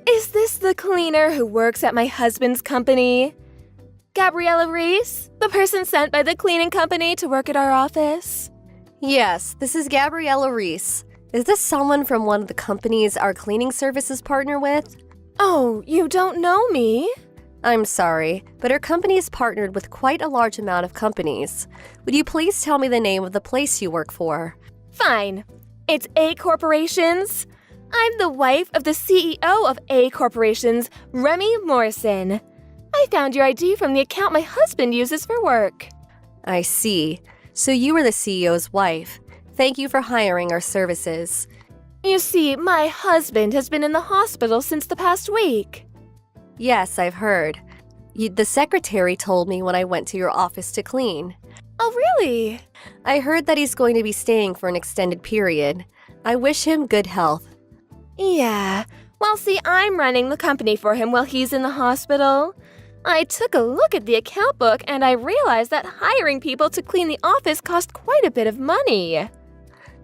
Is this the cleaner who works at my husband's company? Gabriella Reese, the person sent by the cleaning company to work at our office? Yes, this is Gabriella Reese. Is this someone from one of the companies our cleaning services partner with? Oh, you don't know me? I'm sorry, but our company is partnered with quite a large amount of companies. Would you please tell me the name of the place you work for? Fine. It's A Corporations. I'm the wife of the CEO of A Corporations, Remy Morrison. I found your ID from the account my husband uses for work. I see. So you are the CEO's wife. Thank you for hiring our services. You see, my husband has been in the hospital since the past week. Yes, I've heard. The secretary told me when I went to your office to clean. Oh, really? I heard that he's going to be staying for an extended period. I wish him good health. Yeah. Well, see, I'm running the company for him while he's in the hospital. I took a look at the account book and I realized that hiring people to clean the office cost quite a bit of money.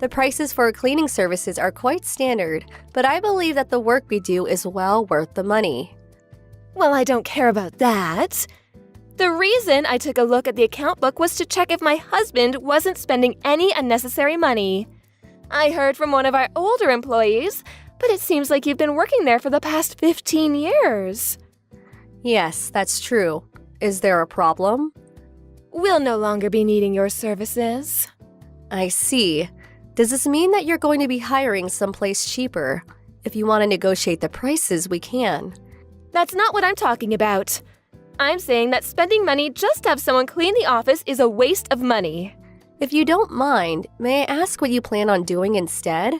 The prices for cleaning services are quite standard, but I believe that the work we do is well worth the money. Well, I don't care about that. The reason I took a look at the account book was to check if my husband wasn't spending any unnecessary money. I heard from one of our older employees, but it seems like you've been working there for the past 15 years. Yes, that's true. Is there a problem? We'll no longer be needing your services. I see. Does this mean that you're going to be hiring someplace cheaper? If you want to negotiate the prices, we can. That's not what I'm talking about. I'm saying that spending money just to have someone clean the office is a waste of money. If you don't mind, may I ask what you plan on doing instead?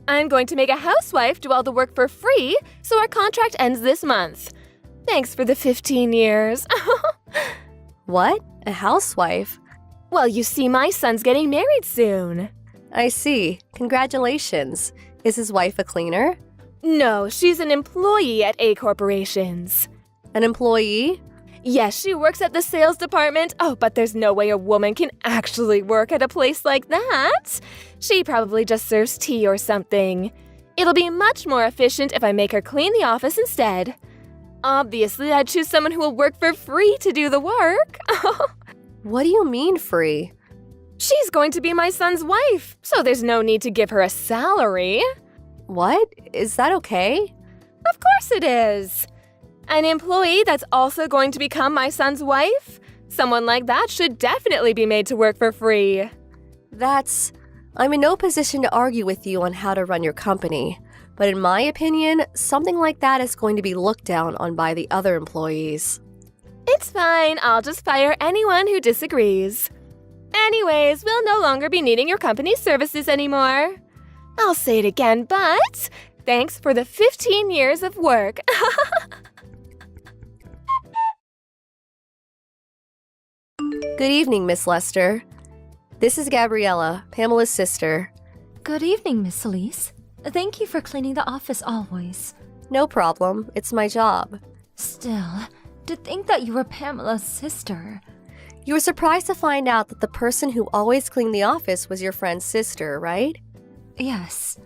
I'm going to make a housewife do all the work for free, so our contract ends this month. Thanks for the 15 years. What? A housewife? Well, you see, my son's getting married soon. I see. Congratulations. Is his wife a cleaner? No, she's an employee at A Corporations. An employee? Yes, she works at the sales department. Oh, but there's no way a woman can actually work at a place like that. She probably just serves tea or something. It'll be much more efficient if I make her clean the office instead. Obviously, I'd choose someone who will work for free to do the work. What do you mean free? She's going to be my son's wife, so there's no need to give her a salary. What? Is that okay? Of course it is. An employee that's also going to become my son's wife? Someone like that should definitely be made to work for free. I'm in no position to argue with you on how to run your company. But in my opinion, something like that is going to be looked down on by the other employees. It's fine, I'll just fire anyone who disagrees. Anyways, we'll no longer be needing your company's services anymore. I'll say it again, but thanks for the 15 years of work. Good evening, Miss Lester. This is Gabriella, Pamela's sister. Good evening, Miss Elise. Thank you for cleaning the office always. No problem, it's my job. Still, to think that you were Pamela's sister. You were surprised to find out that the person who always cleaned the office was your friend's sister, right? Yes.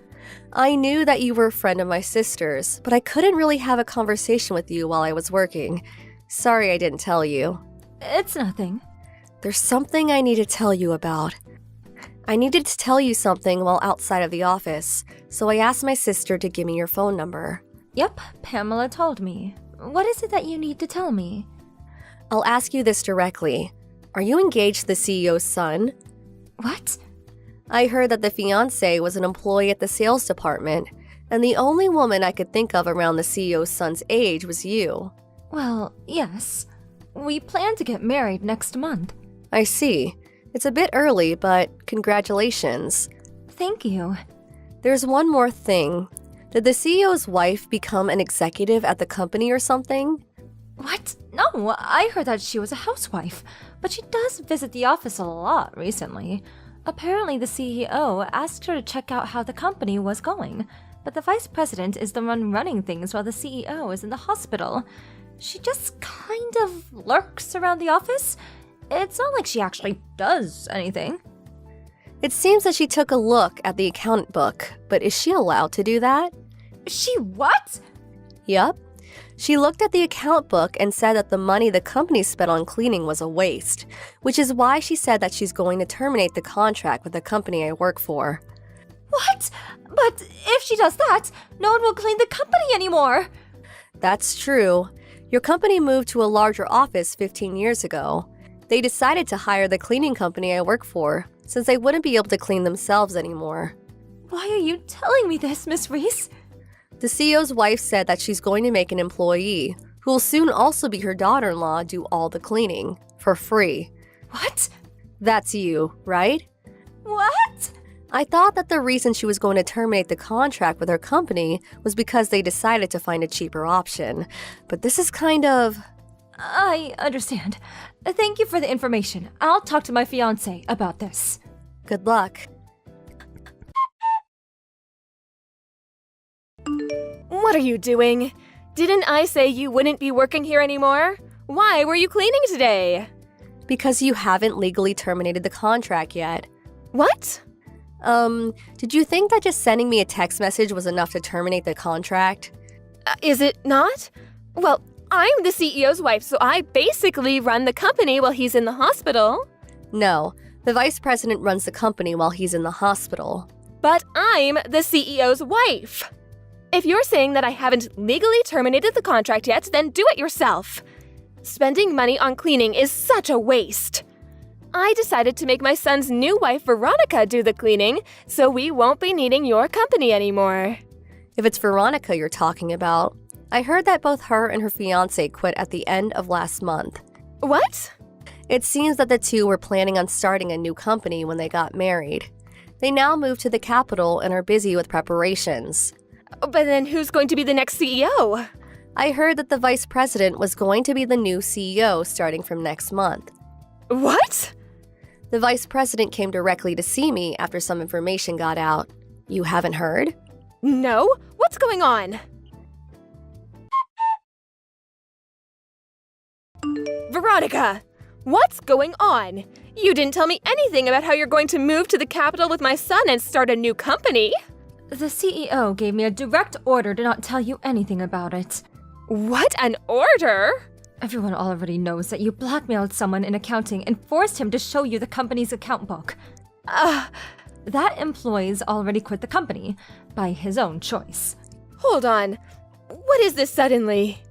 I knew that you were a friend of my sister's, but I couldn't really have a conversation with you while I was working. Sorry I didn't tell you. It's nothing. There's something I need to tell you about. I needed to tell you something while outside of the office, so I asked my sister to give me your phone number. Yep, Pamela told me. What is it that you need to tell me? I'll ask you this directly. Are you engaged to the CEO's son? What? I heard that the fiancé was an employee at the sales department, and the only woman I could think of around the CEO's son's age was you. Well, yes. We plan to get married next month. I see. It's a bit early, but congratulations. Thank you. There's one more thing. Did the CEO's wife become an executive at the company or something? What? No, I heard that she was a housewife, but she does visit the office a lot recently. Apparently the CEO asked her to check out how the company was going, but the vice president is the one running things while the CEO is in the hospital. She just kind of lurks around the office. It's not like she actually does anything. It seems that she took a look at the account book, but is she allowed to do that? She what? Yup. She looked at the account book and said that the money the company spent on cleaning was a waste, which is why she said that she's going to terminate the contract with the company I work for. What? But if she does that, no one will clean the company anymore. That's true. Your company moved to a larger office 15 years ago. They decided to hire the cleaning company I work for, since they wouldn't be able to clean themselves anymore. Why are you telling me this, Miss Reese? The CEO's wife said that she's going to make an employee, who will soon also be her daughter-in-law, do all the cleaning, for free. What? That's you, right? What? I thought that the reason she was going to terminate the contract with her company was because they decided to find a cheaper option. But this is kind of... I understand. Thank you for the information. I'll talk to my fiancé about this. Good luck. What are you doing? Didn't I say you wouldn't be working here anymore? Why were you cleaning today? Because you haven't legally terminated the contract yet. What? Did you think that just sending me a text message was enough to terminate the contract? Is it not? Well, I'm the CEO's wife, so I basically run the company while he's in the hospital. No, the vice president runs the company while he's in the hospital. But I'm the CEO's wife. If you're saying that I haven't legally terminated the contract yet, then do it yourself. Spending money on cleaning is such a waste. I decided to make my son's new wife, Veronica, do the cleaning, so we won't be needing your company anymore. If it's Veronica you're talking about, I heard that both her and her fiancé quit at the end of last month. What? It seems that the two were planning on starting a new company when they got married. They now moved to the capital and are busy with preparations. But then who's going to be the next CEO? I heard that the vice president was going to be the new CEO starting from next month. What? The vice president came directly to see me after some information got out. You haven't heard? No? What's going on? Veronica! What's going on? You didn't tell me anything about how you're going to move to the capital with my son and start a new company. The CEO gave me a direct order to not tell you anything about it. What an order? Everyone already knows that you blackmailed someone in accounting and forced him to show you the company's account book. That employee's already quit the company, by his own choice. Hold on. What is this suddenly?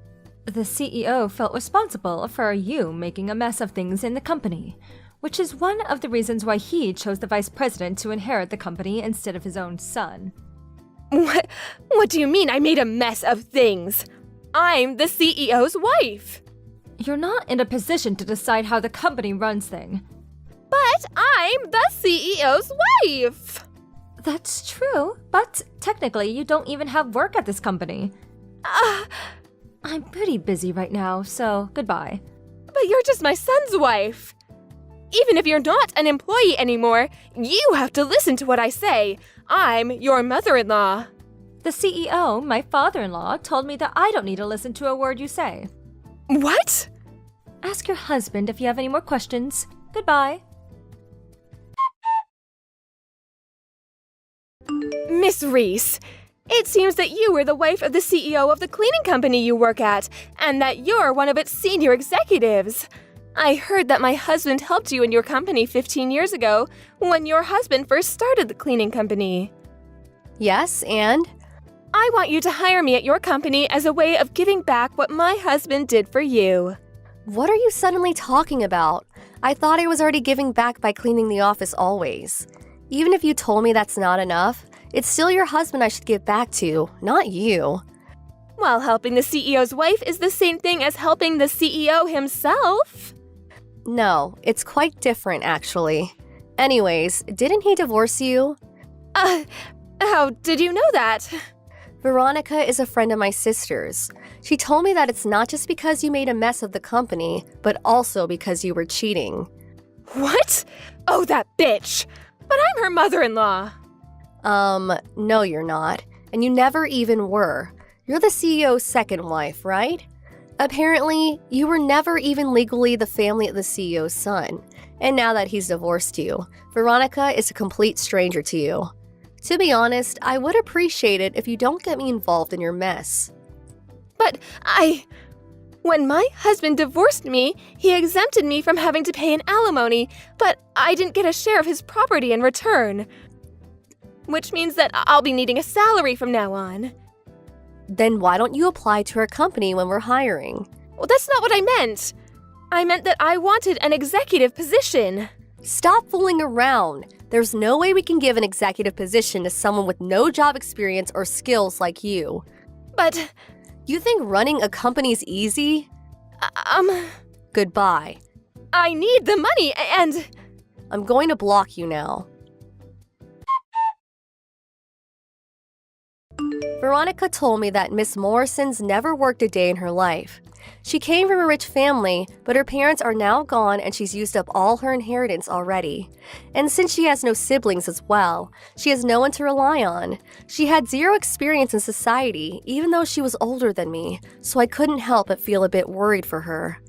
The CEO felt responsible for you making a mess of things in the company, which is one of the reasons why he chose the vice president to inherit the company instead of his own son. What do you mean I made a mess of things? I'm the CEO's wife. You're not in a position to decide how the company runs things. But I'm the CEO's wife. That's true, but technically you don't even have work at this company. I'm pretty busy right now, so goodbye. But you're just my son's wife. Even if you're not an employee anymore, you have to listen to what I say. I'm your mother-in-law. The CEO, my father-in-law, told me that I don't need to listen to a word you say. What? Ask your husband if you have any more questions. Goodbye. Miss Reese, it seems that you were the wife of the CEO of the cleaning company you work at, and that you're one of its senior executives. I heard that my husband helped you in your company 15 years ago, when your husband first started the cleaning company. Yes, and? I want you to hire me at your company as a way of giving back what my husband did for you. What are you suddenly talking about? I thought I was already giving back by cleaning the office always. Even if you told me that's not enough, it's still your husband I should give back to, not you. While helping the CEO's wife is the same thing as helping the CEO himself. No, it's quite different, actually. Anyways, didn't he divorce you? How did you know that? Veronica is a friend of my sister's. She told me that it's not just because you made a mess of the company, but also because you were cheating. What? Oh, that bitch! But I'm her mother-in-law. No you're not. And you never even were. You're the CEO's second wife, right? Apparently, you were never even legally the family of the CEO's son. And now that he's divorced you, Veronica is a complete stranger to you. To be honest, I would appreciate it if you don't get me involved in your mess. But when my husband divorced me, he exempted me from having to pay an alimony, but I didn't get a share of his property in return. Which means that I'll be needing a salary from now on. Then why don't you apply to our company when we're hiring? Well, that's not what I meant. I meant that I wanted an executive position. Stop fooling around. There's no way we can give an executive position to someone with no job experience or skills like you. But, You think running a company's easy? Goodbye. I need the money and… I'm going to block you now. Veronica told me that Miss Morrison's never worked a day in her life. She came from a rich family, but her parents are now gone and she's used up all her inheritance already. And since she has no siblings as well, she has no one to rely on. She had zero experience in society, even though she was older than me, so I couldn't help but feel a bit worried for her.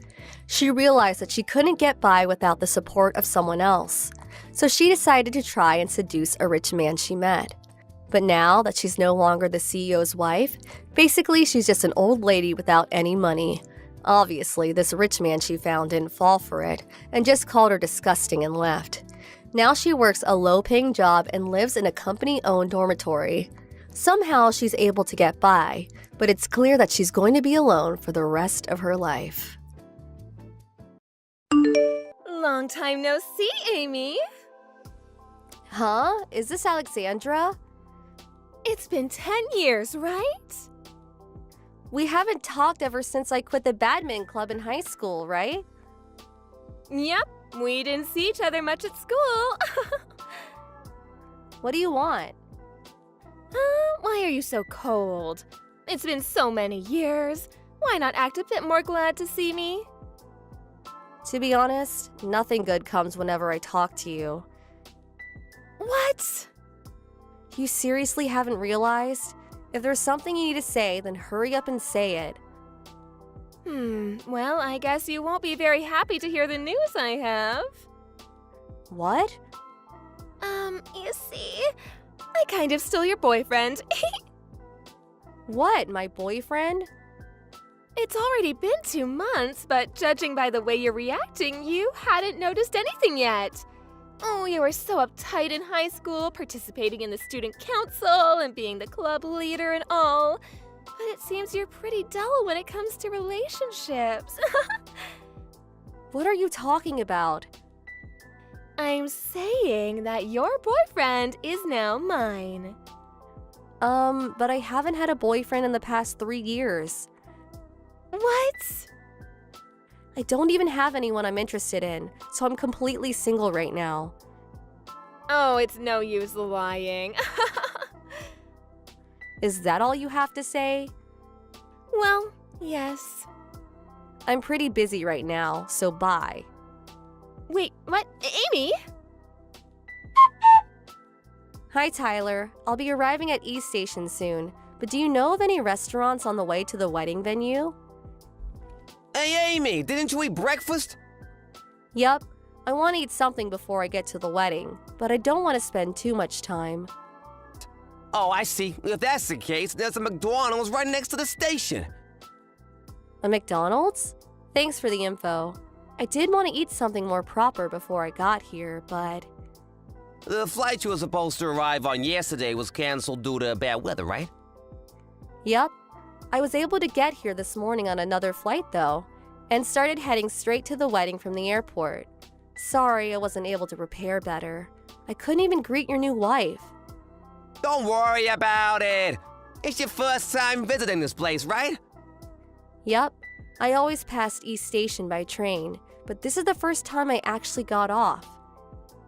She realized that she couldn't get by without the support of someone else, so she decided to try and seduce a rich man she met. But now that she's no longer the CEO's wife, basically she's just an old lady without any money. Obviously, this rich man she found didn't fall for it and just called her disgusting and left. Now she works a low-paying job and lives in a company-owned dormitory. Somehow she's able to get by, but it's clear that she's going to be alone for the rest of her life. Long time no see, Amy. Huh? Is this Alexandra? It's been 10 years, right? We haven't talked ever since I quit the badminton club in high school, right? Yep, we didn't see each other much at school. What do you want? Why are you so cold? It's been so many years. Why not act a bit more glad to see me? To be honest, nothing good comes whenever I talk to you. What? You seriously haven't realized? If there's something you need to say, then hurry up and say it. Well, I guess you won't be very happy to hear the news I have. What? You see, I kind of stole your boyfriend. What, my boyfriend? It's already been 2 months, but judging by the way you're reacting, you hadn't noticed anything yet. Oh, you were so uptight in high school, participating in the student council and being the club leader and all. But it seems you're pretty dull when it comes to relationships. What are you talking about? I'm saying that your boyfriend is now mine. But I haven't had a boyfriend in the past 3 years. What? I don't even have anyone I'm interested in, so I'm completely single right now. Oh, it's no use lying. Is that all you have to say? Well, yes. I'm pretty busy right now, so bye. Wait, what? Amy? Hi, Tyler. I'll be arriving at East Station soon, but do you know of any restaurants on the way to the wedding venue? Hey, Amy, didn't you eat breakfast? Yup. I want to eat something before I get to the wedding, but I don't want to spend too much time. Oh, I see. If that's the case, there's a McDonald's right next to the station. A McDonald's? Thanks for the info. I did want to eat something more proper before I got here, but… The flight you were supposed to arrive on yesterday was canceled due to bad weather, right? Yup. I was able to get here this morning on another flight, though, and started heading straight to the wedding from the airport. Sorry I wasn't able to prepare better. I couldn't even greet your new wife. Don't worry about it. It's your first time visiting this place, right? Yup. I always passed East Station by train, but this is the first time I actually got off.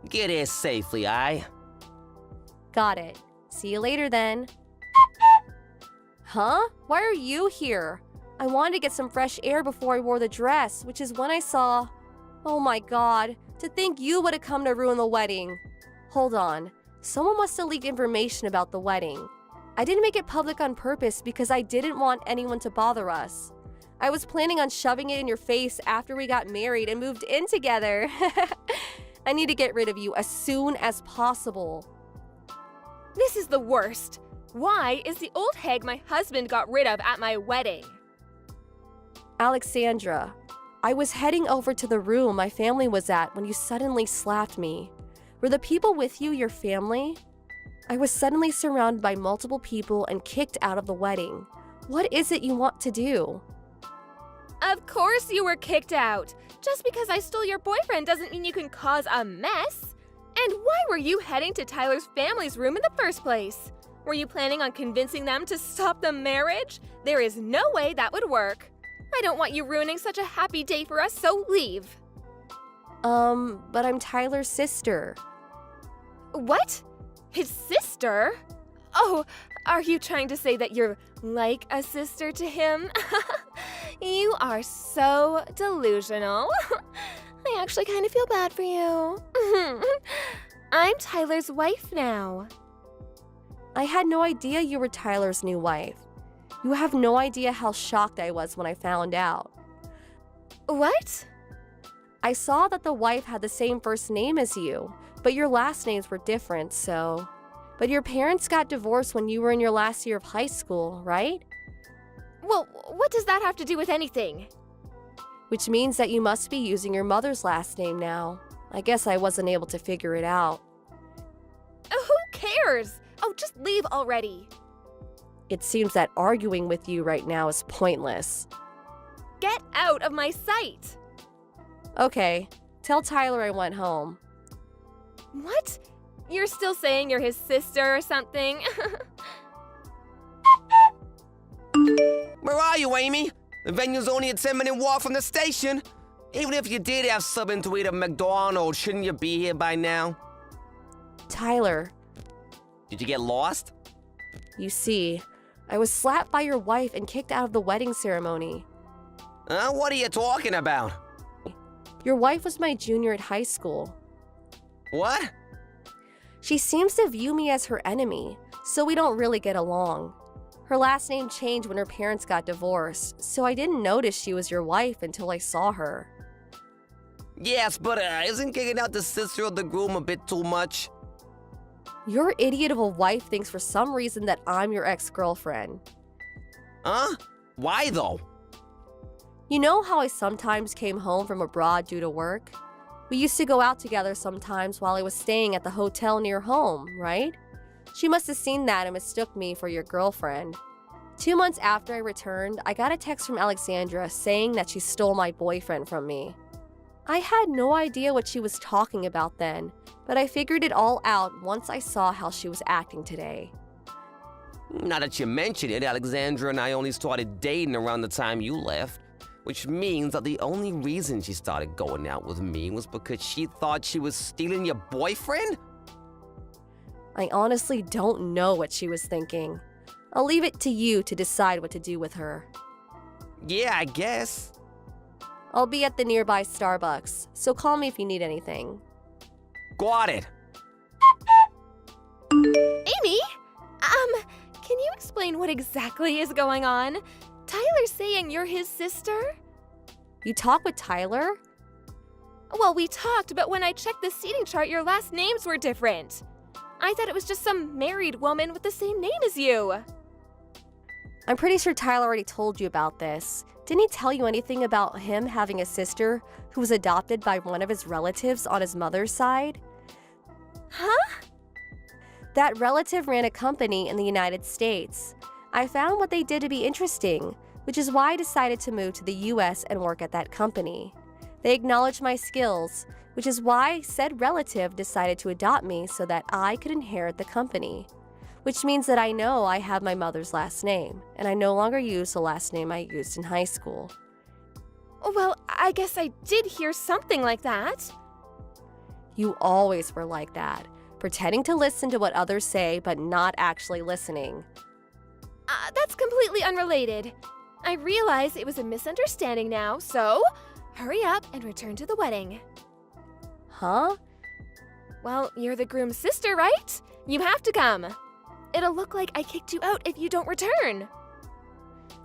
Get here safely, aye? Got it. See you later then. Huh? Why are you here? I wanted to get some fresh air before I wore the dress, which is when I saw… Oh my god, to think you would have come to ruin the wedding. Hold on, someone must have leaked information about the wedding. I didn't make it public on purpose because I didn't want anyone to bother us. I was planning on shoving it in your face after we got married and moved in together. I need to get rid of you as soon as possible. This is the worst. Why is the old hag my husband got rid of at my wedding? Alexandra, I was heading over to the room my family was at when you suddenly slapped me. Were the people with you your family? I was suddenly surrounded by multiple people and kicked out of the wedding. What is it you want to do? Of course you were kicked out. Just because I stole your boyfriend doesn't mean you can cause a mess. And why were you heading to Tyler's family's room in the first place? Were you planning on convincing them to stop the marriage? There is no way that would work. I don't want you ruining such a happy day for us, so leave. But I'm Tyler's sister. What? His sister? Oh, are you trying to say that you're like a sister to him? You are so delusional. I actually kind of feel bad for you. I'm Tyler's wife now. I had no idea you were Tyler's new wife. You have no idea how shocked I was when I found out. What? I saw that the wife had the same first name as you, but your last names were different, so... But your parents got divorced when you were in your last year of high school, right? Well, what does that have to do with anything? Which means that you must be using your mother's last name now. I guess I wasn't able to figure it out. Who cares? Oh, just leave already. It seems that arguing with you right now is pointless. Get out of my sight! Okay, tell Tyler I went home. What? You're still saying you're his sister or something? Where are you, Amy? The venue's only a 10-minute walk from the station. Even if you did have something to eat at McDonald's, shouldn't you be here by now? Tyler, Did you get lost? you see, I was slapped by your wife and kicked out of the wedding ceremony. What are you talking about? Your wife was my junior at high school. What? She seems to view me as her enemy, so we don't really get along. Her last name changed when her parents got divorced, so I didn't notice she was your wife until I saw her. Yes, but isn't kicking out the sister of the groom a bit too much? Your idiot of a wife thinks for some reason that I'm your ex-girlfriend. Huh? Why though? You know how I sometimes came home from abroad due to work? We used to go out together sometimes while I was staying at the hotel near home, right? She must have seen that and mistook me for your girlfriend. 2 months after I returned, I got a text from Alexandra saying that she stole my boyfriend from me. I had no idea what she was talking about then, but I figured it all out once I saw how she was acting today. Now that you mention it, Alexandra and I only started dating around the time you left. Which means that the only reason she started going out with me was because she thought she was stealing your boyfriend? I honestly don't know what she was thinking. I'll leave it to you to decide what to do with her. Yeah, I guess. I'll be at the nearby Starbucks, so call me if you need anything. Got it. Amy? Can you explain what exactly is going on? Tyler's saying you're his sister? You talk with Tyler? Well, we talked, but when I checked the seating chart, your last names were different. I thought it was just some married woman with the same name as you. I'm pretty sure Tyler already told you about this. Didn't he tell you anything about him having a sister who was adopted by one of his relatives on his mother's side? Huh? That relative ran a company in the United States. I found what they did to be interesting, which is why I decided to move to the US and work at that company. They acknowledged my skills, which is why said relative decided to adopt me so that I could inherit the company. Which means that I know I have my mother's last name, and I no longer use the last name I used in high school. Well, I guess I did hear something like that. You always were like that, pretending to listen to what others say but not actually listening. That's completely unrelated. I realize it was a misunderstanding now, so hurry up and return to the wedding. Huh? Well, you're the groom's sister, right? You have to come. It'll look like I kicked you out if you don't return.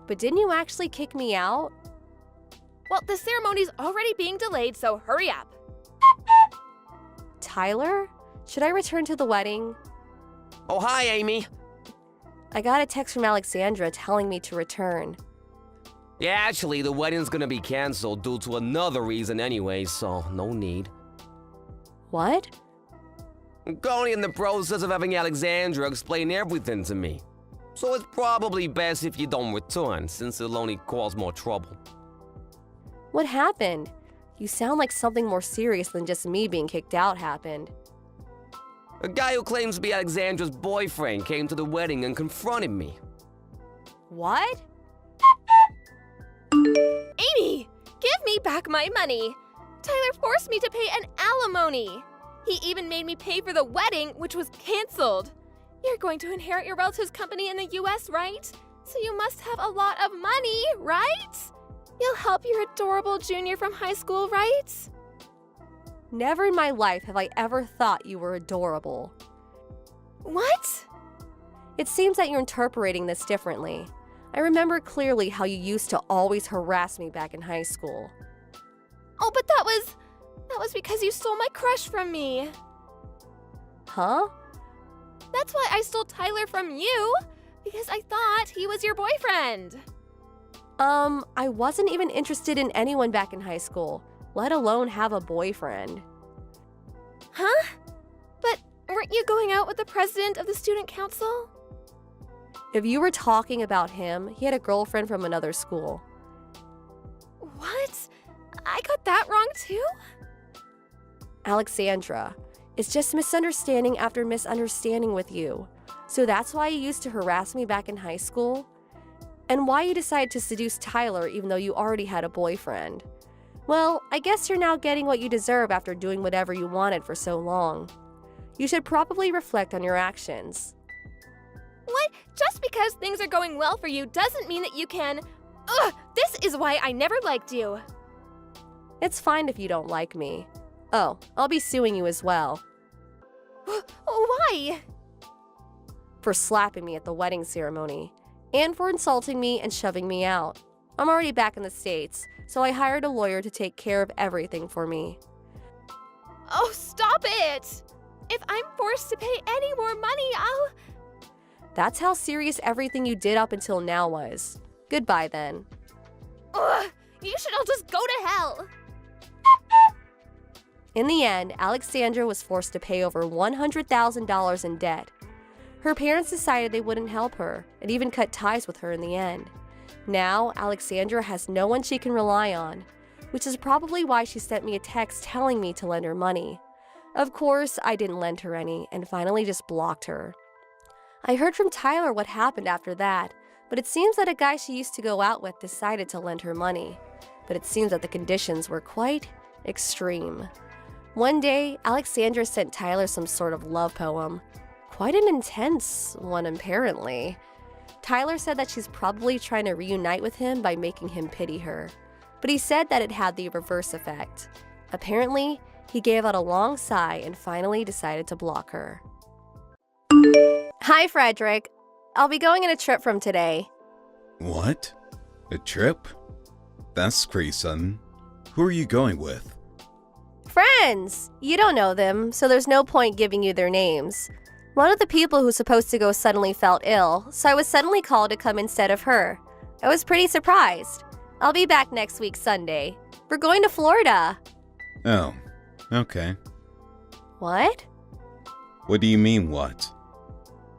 But didn't you actually kick me out? Well, the ceremony's already being delayed, so hurry up. Tyler? Should I return to the wedding? Oh, hi, Amy. I got a text from Alexandra telling me to return. Yeah, actually, the wedding's gonna be canceled due to another reason anyway, so no need. What? I'm currently in the process of having Alexandra explain everything to me. So it's probably best if you don't return, since it'll only cause more trouble. What happened? You sound like something more serious than just me being kicked out happened. A guy who claims to be Alexandra's boyfriend came to the wedding and confronted me. What? Amy, give me back my money. Tyler forced me to pay an alimony. He even made me pay for the wedding, which was canceled. You're going to inherit your relative's company in the US, right? So you must have a lot of money, right? You'll help your adorable junior from high school, right? Never in my life have I ever thought you were adorable. What? It seems that you're interpreting this differently. I remember clearly how you used to always harass me back in high school. Oh, but that was because you stole my crush from me. Huh? That's why I stole Tyler from you, because I thought he was your boyfriend. I wasn't even interested in anyone back in high school, let alone have a boyfriend. Huh? But weren't you going out with the president of the student council? If you were talking about him, he had a girlfriend from another school. What? I got that wrong too? Alexandra, it's just misunderstanding after misunderstanding with you. So that's why you used to harass me back in high school? And why you decided to seduce Tyler even though you already had a boyfriend? Well, I guess you're now getting what you deserve after doing whatever you wanted for so long. You should probably reflect on your actions. What? Just because things are going well for you doesn't mean that you can... Ugh! This is why I never liked you. It's fine if you don't like me. Oh, I'll be suing you as well. Why? For slapping me at the wedding ceremony. And for insulting me and shoving me out. I'm already back in the States, so I hired a lawyer to take care of everything for me. Oh, stop it! If I'm forced to pay any more money, I'll... That's how serious everything you did up until now was. Goodbye then. Ugh! You should all just go to hell! In the end, Alexandra was forced to pay over $100,000 in debt. Her parents decided they wouldn't help her, and even cut ties with her in the end. Now, Alexandra has no one she can rely on, which is probably why she sent me a text telling me to lend her money. Of course, I didn't lend her any, and finally just blocked her. I heard from Tyler what happened after that, but it seems that a guy she used to go out with decided to lend her money. But it seems that the conditions were quite extreme. One day, Alexandra sent Tyler some sort of love poem. Quite an intense one, apparently. Tyler said that she's probably trying to reunite with him by making him pity her. But he said that it had the reverse effect. Apparently, he gave out a long sigh and finally decided to block her. Hi, Frederick. I'll be going on a trip from today. What? A trip? That's pretty sudden. Who are you going with? Friends! You don't know them, so there's no point giving you their names. One of the people who's supposed to go suddenly felt ill, so I was suddenly called to come instead of her. I was pretty surprised. I'll be back next week Sunday. We're going to Florida. Oh, okay. What? What do you mean, what?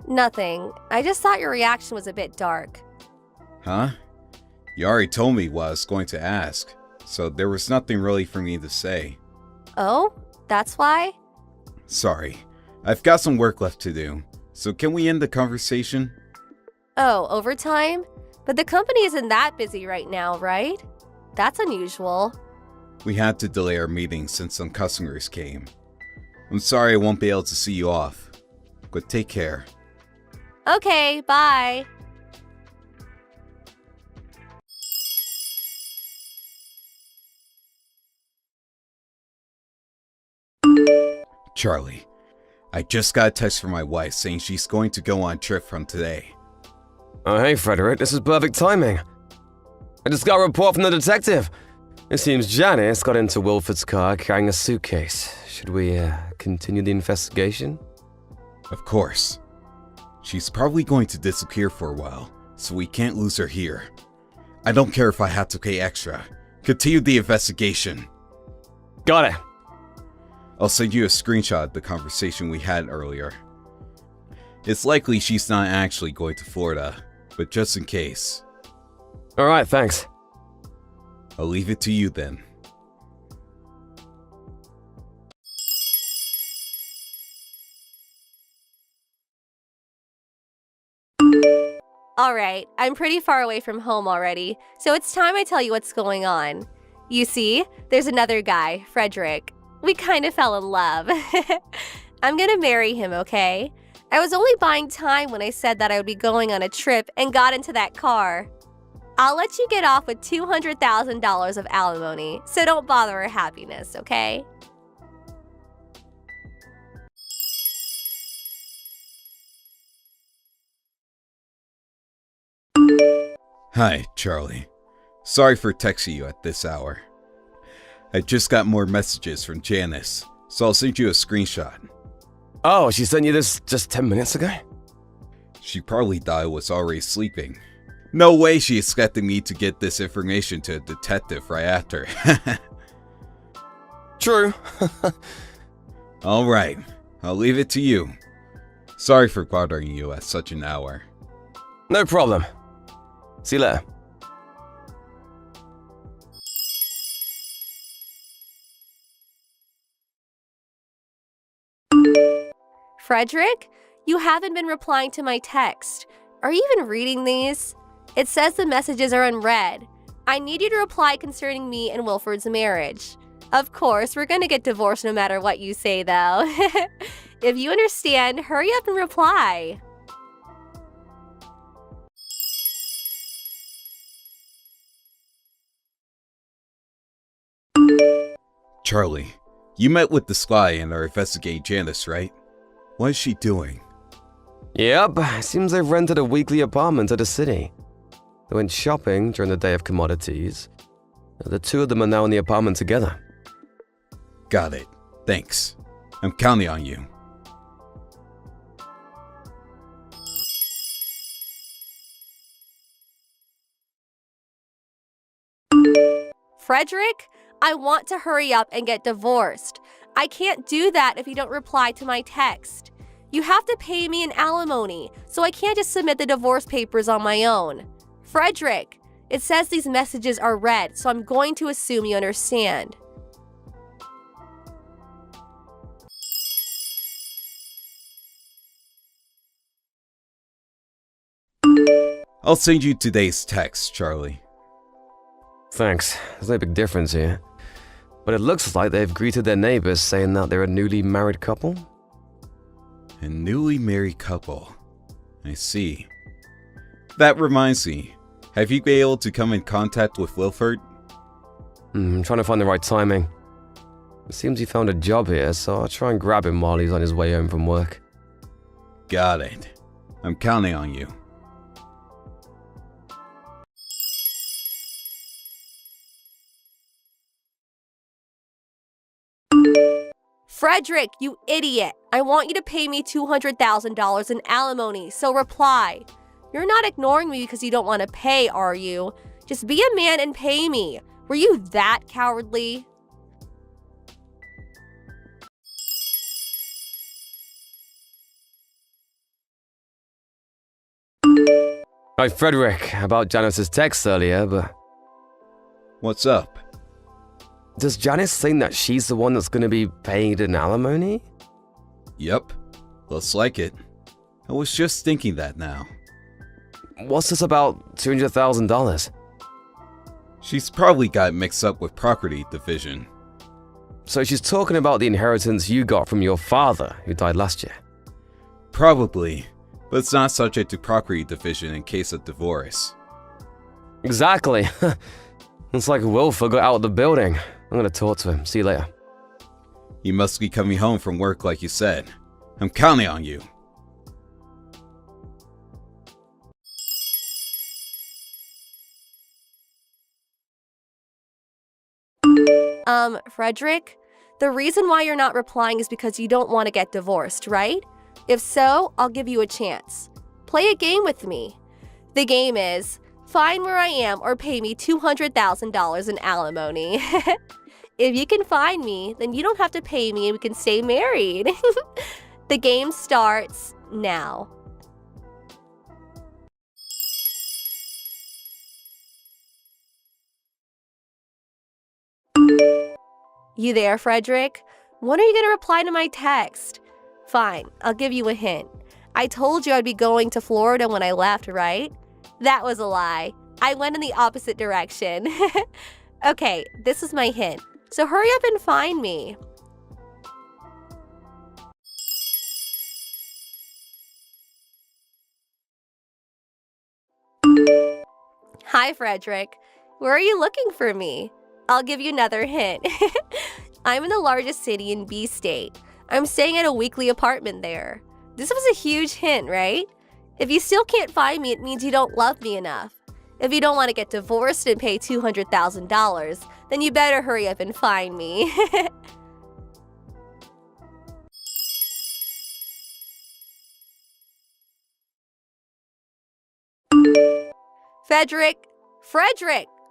Nothing. I just thought your reaction was a bit dark. Huh? You already told me what I was going to ask, so there was nothing really for me to say. Oh? That's why? Sorry. I've got some work left to do, so can we end the conversation? Oh, overtime? But the company isn't that busy right now, right? That's unusual. We had to delay our meeting since some customers came. I'm sorry I won't be able to see you off, but take care. Okay, bye. Charlie, I just got a text from my wife saying she's going to go on a trip from today. Oh, hey, Frederick, this is perfect timing. I just got a report from the detective. It seems Janice got into Wilford's car carrying a suitcase. Should we, continue the investigation? Of course. She's probably going to disappear for a while, so we can't lose her here. I don't care if I have to pay extra. Continue the investigation. Got it. I'll send you a screenshot of the conversation we had earlier. It's likely she's not actually going to Florida, but just in case. Alright, thanks. I'll leave it to you then. Alright, I'm pretty far away from home already, so it's time I tell you what's going on. You see, there's another guy, Frederick. We kind of fell in love. I'm gonna marry him, okay? I was only buying time when I said that I would be going on a trip and got into that car. I'll let you get off with $200,000 of alimony, so don't bother her happiness, okay? Hi, Charlie. Sorry for texting you at this hour. I just got more messages from Janice, so I'll send you a screenshot. Oh, she sent you this just 10 minutes ago? She probably thought I was already sleeping. No way she expected me to get this information to a detective right after. True. Alright, I'll leave it to you. Sorry for bothering you at such an hour. No problem. See you later. Frederick, you haven't been replying to my text. Are you even reading these? It says the messages are unread. I need you to reply concerning me and Wilford's marriage. Of course, we're gonna get divorced no matter what you say, though. If you understand, hurry up and reply. Charlie, you met with the spy and are investigating Janice, right? What is she doing? Yep, seems they've rented a weekly apartment at the city. They went shopping during the day of commodities. The two of them are now in the apartment together. Got it. Thanks. I'm counting on you. Frederick, I want to hurry up and get divorced. I can't do that if you don't reply to my text. You have to pay me an alimony, so I can't just submit the divorce papers on my own. Frederick, it says these messages are read, so I'm going to assume you understand. I'll send you today's text, Charlie. Thanks. There's no big difference here. But it looks like they've greeted their neighbors saying that they're a newly married couple. A newly married couple. I see. That reminds me. Have you been able to come in contact with Wilford? I'm trying to find the right timing. It seems he found a job here, so I'll try and grab him while he's on his way home from work. Got it. I'm counting on you. Frederick, you idiot! I want you to pay me $200,000 in alimony, so reply. You're not ignoring me because you don't want to pay, are you? Just be a man and pay me. Were you that cowardly? Hi, Frederick, about Janice's text earlier, but What's up? does Janice think that she's the one that's going to be paid an alimony? Yep. Looks like it. I was just thinking that now. What's this about $200,000? She's probably got mixed up with property division. So she's talking about the inheritance you got from your father, who died last year. Probably, but it's not subject to property division in case of divorce. Exactly. Looks like Wilford got out of the building. I'm gonna talk to him. See you later. You must be coming home from work like you said. I'm counting on you. Frederick, the reason why you're not replying is because you don't want to get divorced, right? If so, I'll give you a chance. Play a game with me. The game is Find where I am or pay me $200,000 in alimony. If you can find me, then you don't have to pay me and we can stay married. The game starts now. You there, Frederick? When are you going to reply to my text? Fine, I'll give you a hint. I told you I'd be going to Florida when I left, right? That was a lie. I went in the opposite direction. Okay, this is my hint. So hurry up and find me. Hi, Frederick. Where are you looking for me? I'll give you another hint. I'm in the largest city in B State. I'm staying at a weekly apartment there. This was a huge hint, right? If you still can't find me, it means you don't love me enough. If you don't want to get divorced and pay $200,000, then you better hurry up and find me. Frederick,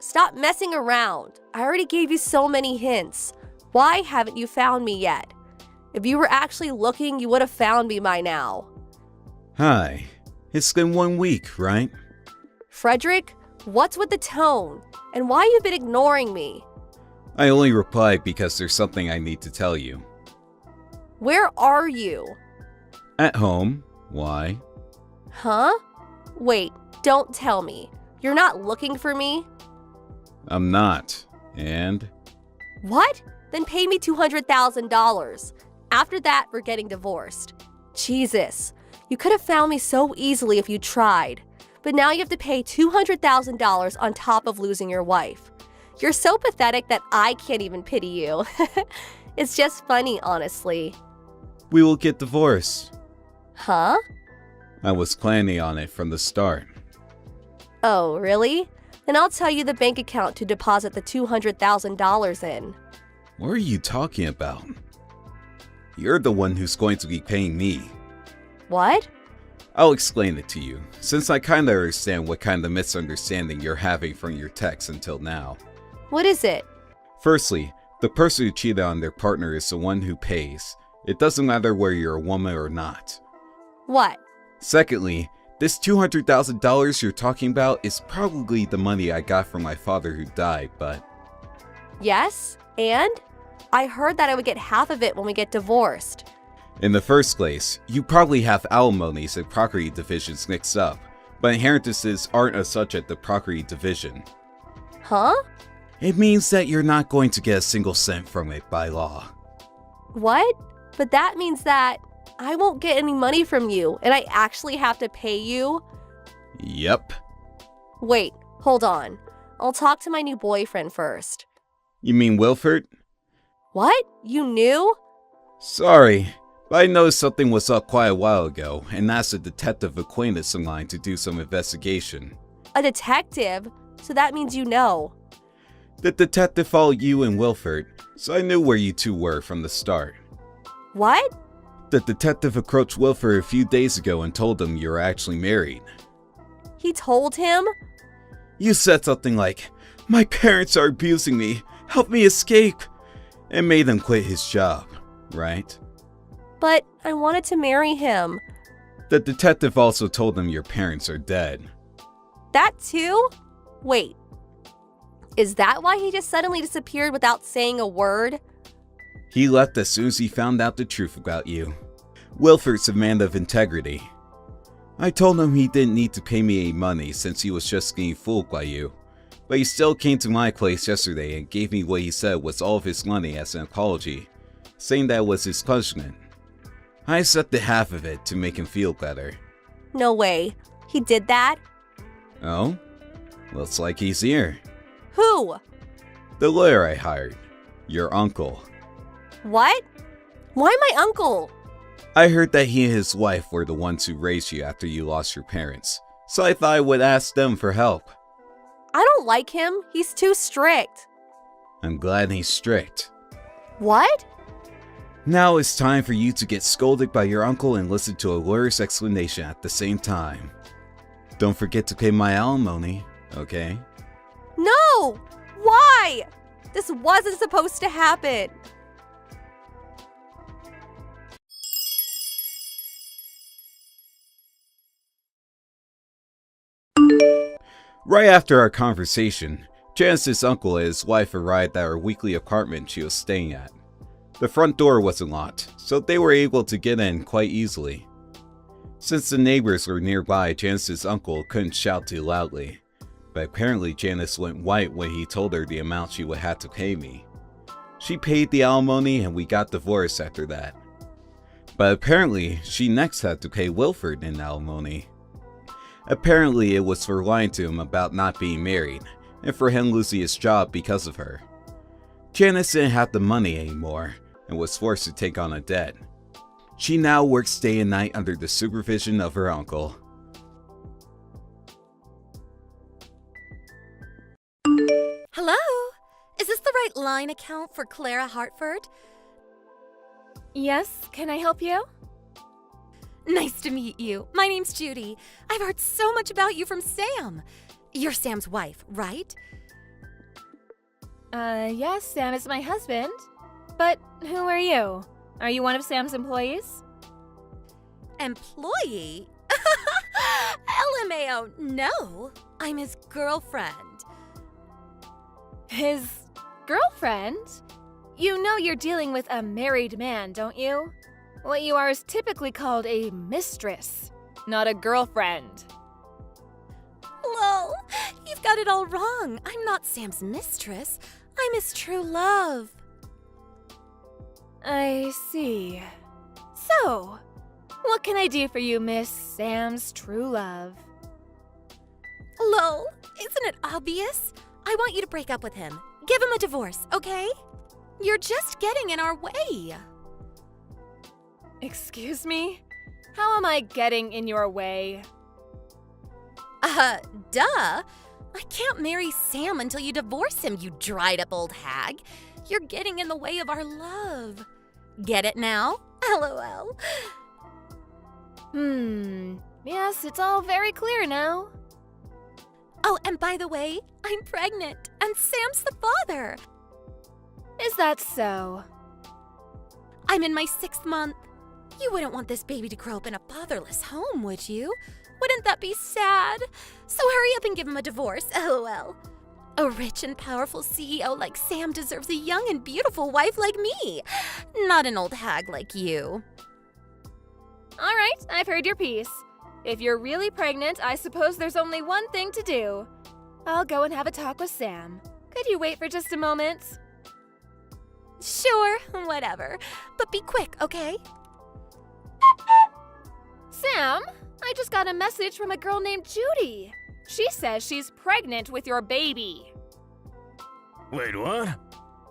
stop messing around. I already gave you so many hints. Why haven't you found me yet? If you were actually looking, you would have found me by now. Hi. It's been 1 week, right? Frederick, what's with the tone? And why you've been ignoring me? I only replied because there's something I need to tell you. Where are you? At home. Why? Huh? Wait, don't tell me. You're not looking for me? I'm not. And? What? Then pay me $200,000. After that, we're getting divorced. Jesus, you could have found me so easily if you tried. But now you have to pay $200,000 on top of losing your wife. You're so pathetic that I can't even pity you. It's just funny, honestly. We will get divorced. Huh? I was planning on it from the start. Oh, really? Then I'll tell you the bank account to deposit the $200,000 in. What are you talking about? You're the one who's going to be paying me. What? I'll explain it to you, since I kinda understand what kind of misunderstanding you're having from your text until now. What is it? Firstly, the person who cheated on their partner is the one who pays. It doesn't matter whether you're a woman or not. What? Secondly, this $200,000 you're talking about is probably the money I got from my father who died, but... Yes? And? I heard that I would get half of it when we get divorced. In the first place, you probably have alimonies and property divisions mixed up, but inheritances aren't as such at the property division. Huh? It means that you're not going to get a single cent from it by law. What? But that means that I won't get any money from you, and I actually have to pay you? Yep. Wait, hold on. I'll talk to my new boyfriend first. You mean Wilford? What? You knew? Sorry, but I noticed something was up quite a while ago and asked a detective acquaintance of mine to do some investigation. A detective? So that means you know. The detective followed you and Wilford, so I knew where you two were from the start. What? The detective approached Wilford a few days ago and told him you were actually married. He told him? You said something like, "My parents are abusing me, help me escape," and made him quit his job, right? But I wanted to marry him. The detective also told him your parents are dead. That too? Wait. Is that why he just suddenly disappeared without saying a word? He left as soon as he found out the truth about you. Wilford's a man of integrity. I told him he didn't need to pay me any money since he was just getting fooled by you, but he still came to my place yesterday and gave me what he said was all of his money as an apology, saying that was his punishment. I accepted half of it to make him feel better. No way. He did that? Oh? Looks like he's here. Who? The lawyer I hired. Your uncle. What? Why my uncle? I heard that he and his wife were the ones who raised you after you lost your parents, so I thought I would ask them for help. I don't like him. He's too strict. I'm glad he's strict. What? Now it's time for you to get scolded by your uncle and listen to a lawyer's explanation at the same time. Don't forget to pay my alimony, okay? No! Why? This wasn't supposed to happen. Right after our conversation, Janice's uncle and his wife arrived at her weekly apartment she was staying at. The front door wasn't locked, so they were able to get in quite easily. Since the neighbors were nearby, Janice's uncle couldn't shout too loudly, but apparently Janice went white when he told her the amount she would have to pay me. She paid the alimony and we got divorced after that. But apparently, she next had to pay Wilford in alimony. Apparently, it was for lying to him about not being married, and for him losing his job because of her. Janice didn't have the money anymore, and was forced to take on a debt. She now works day and night under the supervision of her uncle. Hello? Is this the right line account for Clara Hartford? Yes, can I help you? Nice to meet you. My name's Judy. I've heard so much about you from Sam. You're Sam's wife, right? Yes, Sam is my husband. But who are you? Are you one of Sam's employees? Employee? LMAO, no. I'm his girlfriend. His girlfriend? You know you're dealing with a married man, don't you? What you are is typically called a mistress, not a girlfriend. Lol, you've got it all wrong. I'm not Sam's mistress. I'm his true love. I see. So, what can I do for you, Miss Sam's true love? Lol, isn't it obvious? I want you to break up with him. Give him a divorce, okay? You're just getting in our way. Excuse me? How am I getting in your way? Duh. I can't marry Sam until you divorce him, you dried up old hag. You're getting in the way of our love. Get it now? LOL. Yes, it's all very clear now. Oh, and by the way, I'm pregnant, and Sam's the father. Is that so? I'm in my 6th month. You wouldn't want this baby to grow up in a fatherless home, would you? Wouldn't that be sad? So hurry up and give him a divorce, LOL. A rich and powerful CEO like Sam deserves a young and beautiful wife like me, not an old hag like you. All right, I've heard your piece. If you're really pregnant, I suppose there's only one thing to do. I'll go and have a talk with Sam. Could you wait for just a moment? Sure, whatever. But be quick, okay? Sam, I just got a message from a girl named Judy. She says she's pregnant with your baby. Wait, what?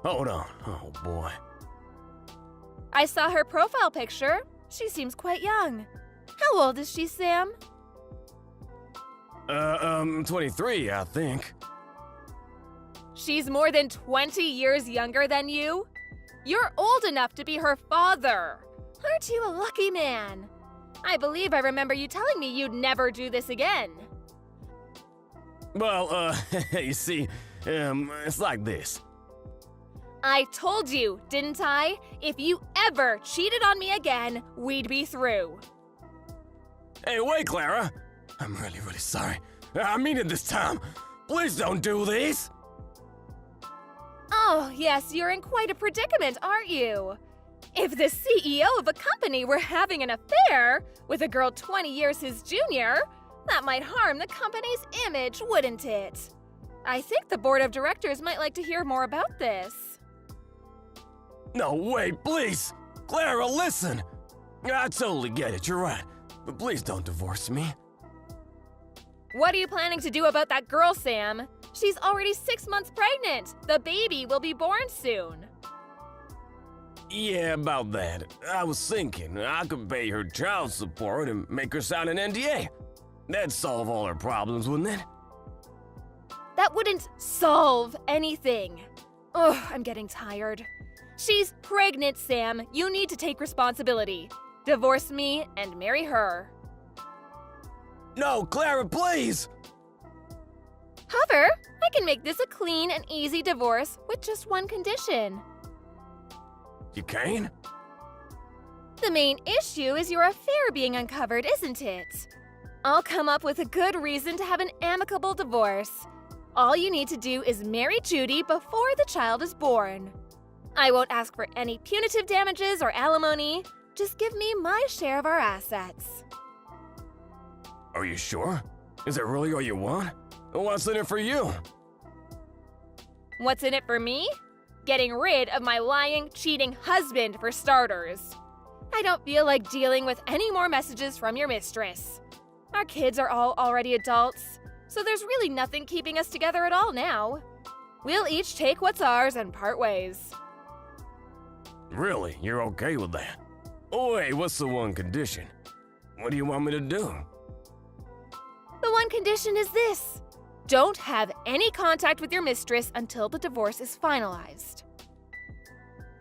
Hold on. Oh, boy. I saw her profile picture. She seems quite young. How old is she, Sam? 23, I think. She's more than 20 years younger than you? You're old enough to be her father. Aren't you a lucky man? I believe I remember you telling me you'd never do this again. Well, you see, it's like this. I told you, didn't I? If you ever cheated on me again, we'd be through. Hey, wait, Clara. I'm really sorry. I mean it this time. Please don't do this. Oh, yes, you're in quite a predicament, aren't you? If the CEO of a company were having an affair with a girl 20 years his junior, that might harm the company's image, wouldn't it? I think the board of directors might like to hear more about this. No, wait, please. Clara, listen. I totally get it, you're right. But please don't divorce me. What are you planning to do about that girl, Sam? She's already 6 months pregnant. The baby will be born soon. Yeah, about that. I was thinking I could pay her child support and make her sign an NDA. That'd solve all her problems, wouldn't it? That wouldn't solve anything. Ugh, I'm getting tired. She's pregnant, Sam. You need to take responsibility. Divorce me and marry her. No, Clara, please! However, I can make this a clean and easy divorce with just one condition. You can? The main issue is your affair being uncovered, isn't it? I'll come up with a good reason to have an amicable divorce. All you need to do is marry Judy before the child is born. I won't ask for any punitive damages or alimony. Just give me my share of our assets. Are you sure? Is it really all you want? What's in it for you? What's in it for me? Getting rid of my lying, cheating husband, for starters. I don't feel like dealing with any more messages from your mistress. Our kids are all already adults, so there's really nothing keeping us together at all now. We'll each take what's ours and part ways. Really? You're okay with that? Oh, wait, what's the one condition? What do you want me to do? The one condition is this. Don't have any contact with your mistress until the divorce is finalized.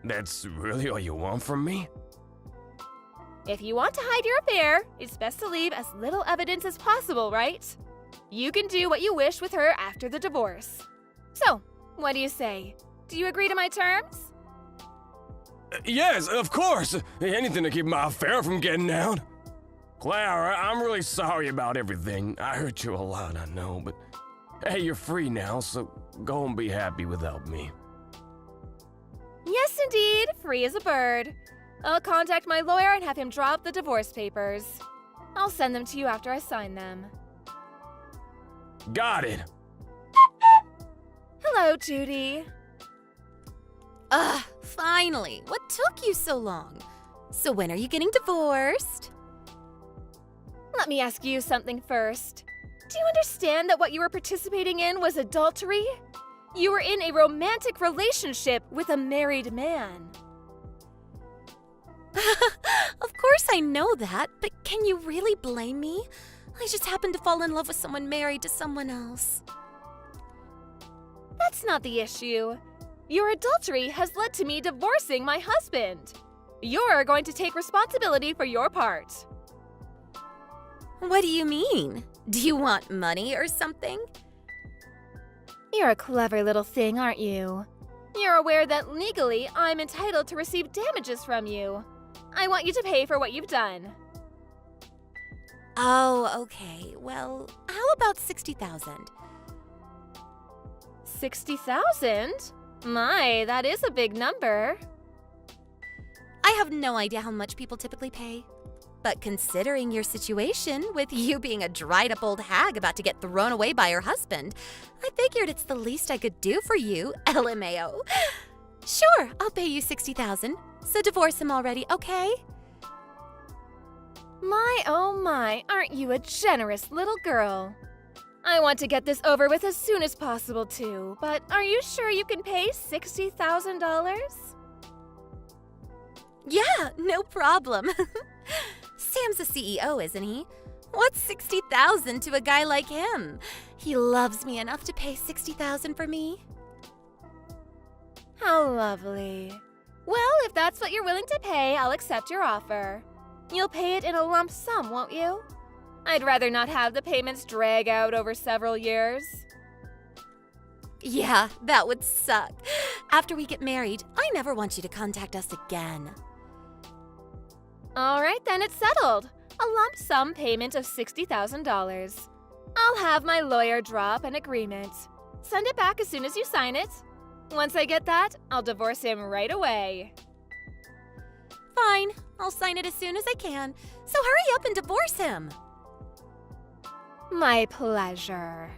That's really all you want from me? If you want to hide your affair, it's best to leave as little evidence as possible, right? You can do what you wish with her after the divorce. So, what do you say? Do you agree to my terms? Yes, of course! Anything to keep my affair from getting out. Clara, I'm really sorry about everything. I hurt you a lot, I know, but hey, you're free now, so go and be happy without me. Yes, indeed, free as a bird. I'll contact my lawyer and have him draw up the divorce papers. I'll send them to you after I sign them. Got it! Hello, Judy. Finally. What took you so long? So when are you getting divorced? Let me ask you something first. Do you understand that what you were participating in was adultery? You were in a romantic relationship with a married man. Of course I know that, but can you really blame me? I just happened to fall in love with someone married to someone else. That's not the issue. Your adultery has led to me divorcing my husband. You're going to take responsibility for your part. What do you mean? Do you want money or something? You're a clever little thing, aren't you? You're aware that legally I'm entitled to receive damages from you. I want you to pay for what you've done. Oh, okay. Well, how about 60,000? 60,000? My, that is a big number. I have no idea how much people typically pay. But considering your situation, with you being a dried-up old hag about to get thrown away by her husband, I figured it's the least I could do for you, LMAO. Sure, I'll pay you 60,000. So divorce him already, okay? My, oh my, aren't you a generous little girl? I want to get this over with as soon as possible, too, but are you sure you can pay $60,000? Yeah, no problem. Sam's the CEO, isn't he? What's 60,000 to a guy like him? He loves me enough to pay 60,000 for me. How lovely. Well, if that's what you're willing to pay, I'll accept your offer. You'll pay it in a lump sum, won't you? I'd rather not have the payments drag out over several years. Yeah, that would suck. After we get married, I never want you to contact us again. All right, then it's settled. A lump sum payment of $60,000. I'll have my lawyer draw up an agreement. Send it back as soon as you sign it. Once I get that, I'll divorce him right away. Fine, I'll sign it as soon as I can. So hurry up and divorce him. My pleasure.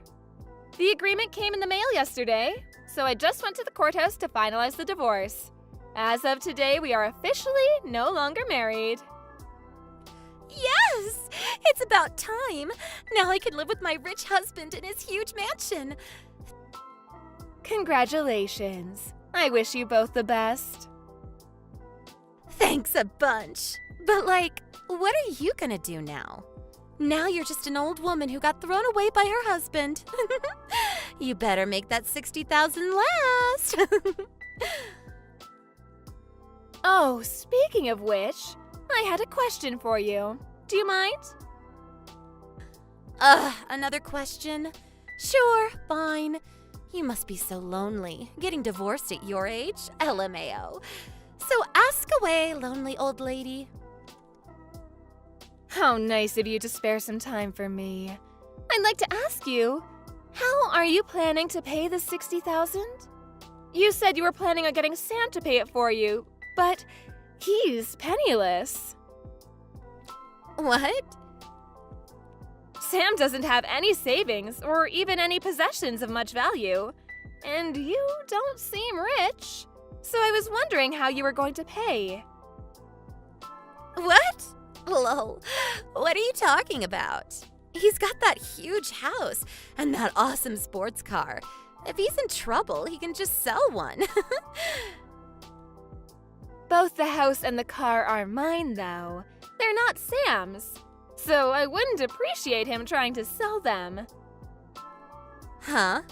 The agreement came in the mail yesterday, so I just went to the courthouse to finalize the divorce. As of today, we are officially no longer married. Yes! It's about time. Now I can live with my rich husband in his huge mansion. Congratulations. I wish you both the best. Thanks a bunch. But what are you gonna do now? Now you're just an old woman who got thrown away by her husband. You better make that 60,000 last. Oh, speaking of which, I had a question for you. Do you mind? Another question? Sure, fine. You must be so lonely, getting divorced at your age, LMAO. So ask away, lonely old lady. How nice of you to spare some time for me. I'd like to ask you, how are you planning to pay the $60,000? You said you were planning on getting Sam to pay it for you, but he's penniless. What? Sam doesn't have any savings or even any possessions of much value, and you don't seem rich. So I was wondering how you were going to pay. What? Lol. What are you talking about? He's got that huge house and that awesome sports car. If he's in trouble, he can just sell one. Both the house and the car are mine, though. They're not Sam's. So I wouldn't appreciate him trying to sell them. Huh?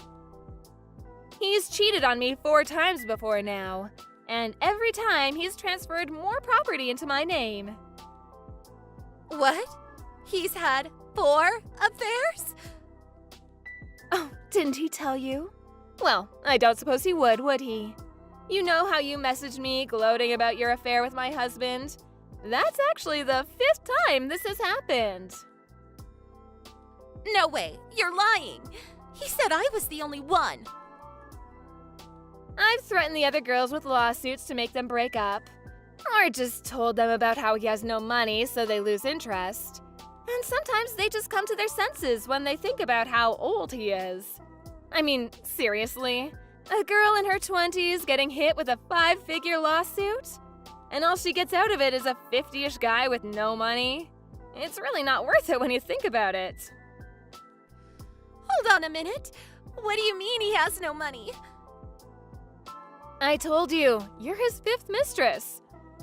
He's cheated on me 4 times before now, and every time he's transferred more property into my name. What? He's had 4 affairs? Oh, didn't he tell you? Well, I don't suppose he would he? You know how you messaged me gloating about your affair with my husband? That's actually the 5th time this has happened. No way, you're lying. He said I was the only one. I've threatened the other girls with lawsuits to make them break up. Or just told them about how he has no money, so they lose interest. And sometimes they just come to their senses when they think about how old he is. I mean, seriously? A girl in her 20s getting hit with a 5-figure lawsuit? And all she gets out of it is a 50-ish guy with no money? It's really not worth it when you think about it. Hold on a minute. What do you mean he has no money? I told you, you're his 5th mistress.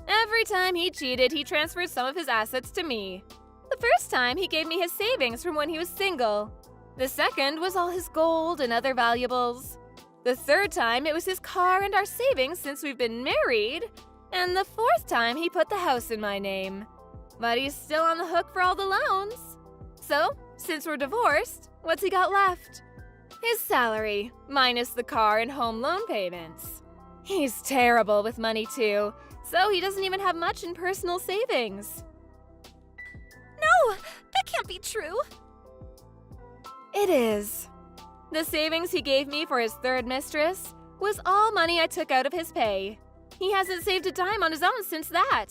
Every time he cheated, he transferred some of his assets to me. The first time, he gave me his savings from when he was single. The second was all his gold and other valuables. The third time, it was his car and our savings since we've been married. And the 4th time, he put the house in my name. But he's still on the hook for all the loans. So, since we're divorced, what's he got left? His salary, minus the car and home loan payments. He's terrible with money too, so he doesn't even have much in personal savings. No, that can't be true. It is. The savings he gave me for his 3rd mistress was all money I took out of his pay. He hasn't saved a dime on his own since that.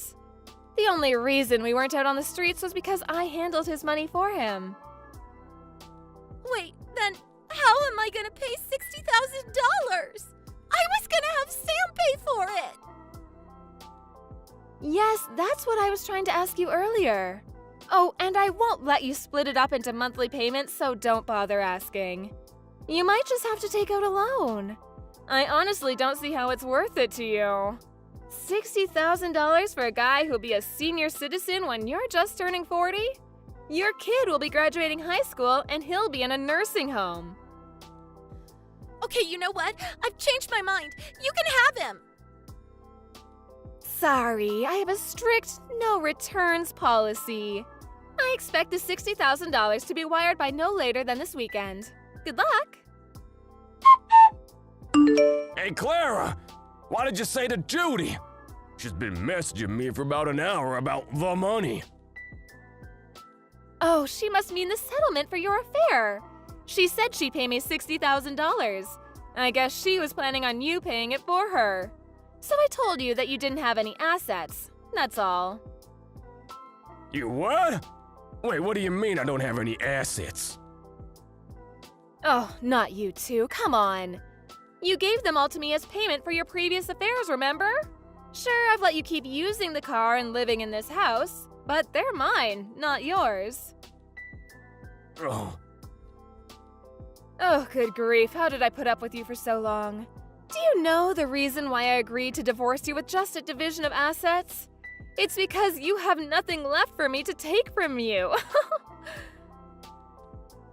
The only reason we weren't out on the streets was because I handled his money for him. Wait, then how am I gonna pay $60,000? I was gonna have Sam pay for it! Yes, that's what I was trying to ask you earlier. Oh, and I won't let you split it up into monthly payments, so don't bother asking. You might just have to take out a loan. I honestly don't see how it's worth it to you. $60,000 for a guy who'll be a senior citizen when you're just turning 40? Your kid will be graduating high school and he'll be in a nursing home. Okay, you know what? I've changed my mind. You can have him. Sorry, I have a strict no returns policy. I expect the $60,000 to be wired by no later than this weekend. Good luck. Hey, Clara! Why did you say to Judy? She's been messaging me for about an hour about the money. Oh, she must mean the settlement for your affair. She said she'd pay me $60,000. I guess she was planning on you paying it for her. So I told you that you didn't have any assets. That's all. You what? Wait, what do you mean I don't have any assets? Oh, not you two. Come on. You gave them all to me as payment for your previous affairs, remember? Sure, I've let you keep using the car and living in this house, but they're mine, not yours. Oh, Oh, good grief. How did I put up with you for so long? Do you know the reason why I agreed to divorce you with just a division of assets? It's because you have nothing left for me to take from you.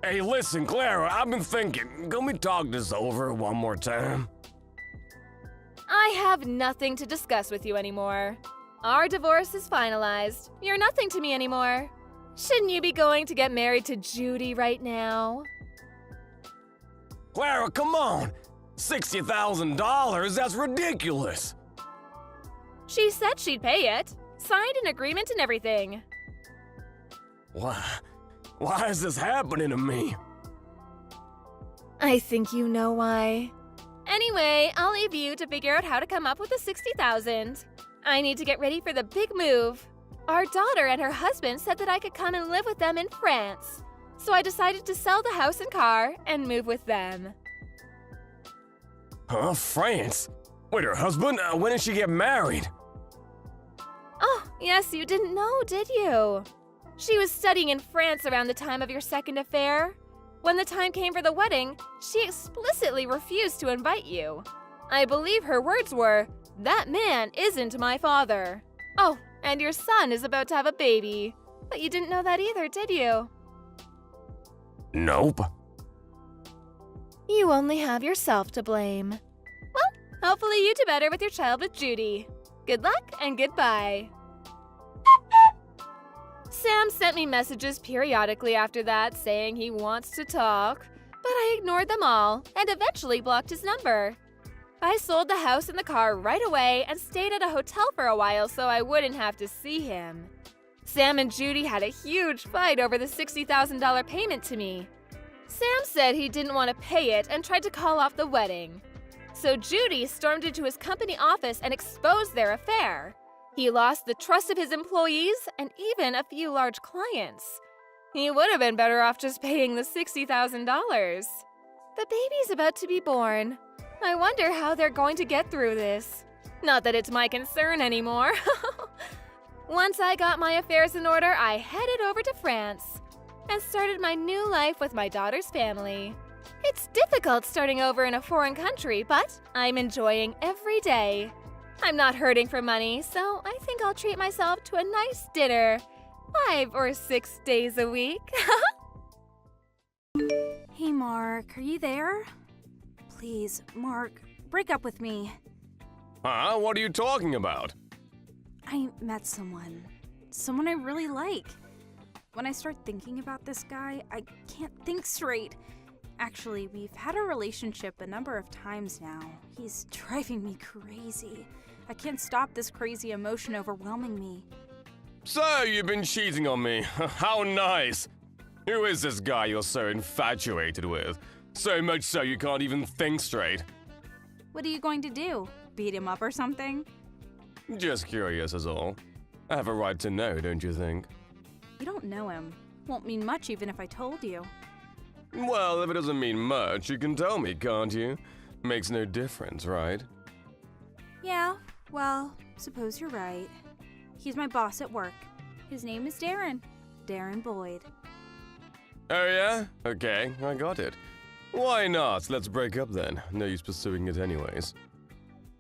hey, listen, Clara, I've been thinking. Can we talk this over one more time? I have nothing to discuss with you anymore. Our divorce is finalized. You're nothing to me anymore. Shouldn't you be going to get married to Judy right now? Clara, come on! $60,000? That's ridiculous! She said she'd pay it. Signed an agreement and everything. Why is this happening to me? I think you know why. Anyway, I'll leave you to figure out how to come up with the $60,000. I need to get ready for the big move. Our daughter and her husband said that I could come and live with them in France. So I decided to sell the house and car and move with them. Huh? France? Wait, her husband? When did she get married? Oh, yes, you didn't know, did you? She was studying in France around the time of your second affair. When the time came for the wedding, she explicitly refused to invite you. I believe her words were, "That man isn't my father." Oh, and your son is about to have a baby. But you didn't know that either, did you? Nope. You only have yourself to blame. Well, hopefully you do better with your child with Judy. Good luck and goodbye. Sam sent me messages periodically after that saying he wants to talk, but I ignored them all and eventually blocked his number. I sold the house and the car right away and stayed at a hotel for a while so I wouldn't have to see him. Sam and Judy had a huge fight over the $60,000 payment to me. Sam said he didn't want to pay it and tried to call off the wedding. So Judy stormed into his company office and exposed their affair. He lost the trust of his employees and even a few large clients. He would have been better off just paying the $60,000. The baby's about to be born. I wonder how they're going to get through this. Not that it's my concern anymore. Once I got my affairs in order, I headed over to France and started my new life with my daughter's family. It's difficult starting over in a foreign country, but I'm enjoying every day. I'm not hurting for money, so I think I'll treat myself to a nice dinner 5 or 6 days a week. Hey, Mark, are you there? Please, Mark, break up with me. Huh? What are you talking about? I met someone I really like. When I start thinking about this guy, I can't think straight. Actually, we've had a relationship a number of times now. He's driving me crazy. I can't stop this crazy emotion overwhelming me. So, you've been cheating on me. How nice. Who is this guy you're so infatuated with? So much so you can't even think straight. What are you going to do? Beat him up or something? Just curious is all. I have a right to know, don't you think? You don't know him. Won't mean much even if I told you. Well, if it doesn't mean much, you can tell me, can't you? Makes no difference, right? Yeah, well, suppose you're right. He's my boss at work. His name is Darren. Darren Boyd. Oh yeah? Okay, I got it. Why not? Let's break up then. No use pursuing it anyways.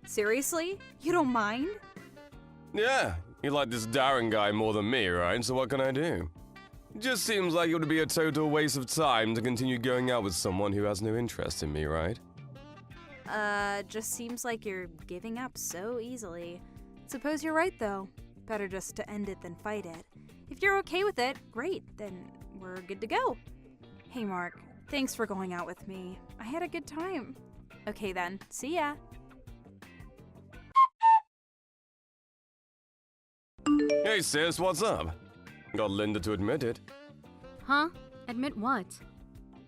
Seriously? You don't mind? Yeah, you like this Darren guy more than me, right? So what can I do? Just seems like it would be a total waste of time to continue going out with someone who has no interest in me, right? Just seems like you're giving up so easily. Suppose you're right, though. Better just to end it than fight it. If you're okay with it, great, then we're good to go. Hey, Mark, thanks for going out with me. I had a good time. Okay then, see ya. Hey sis, what's up? Got Linda to admit it. Huh? Admit what?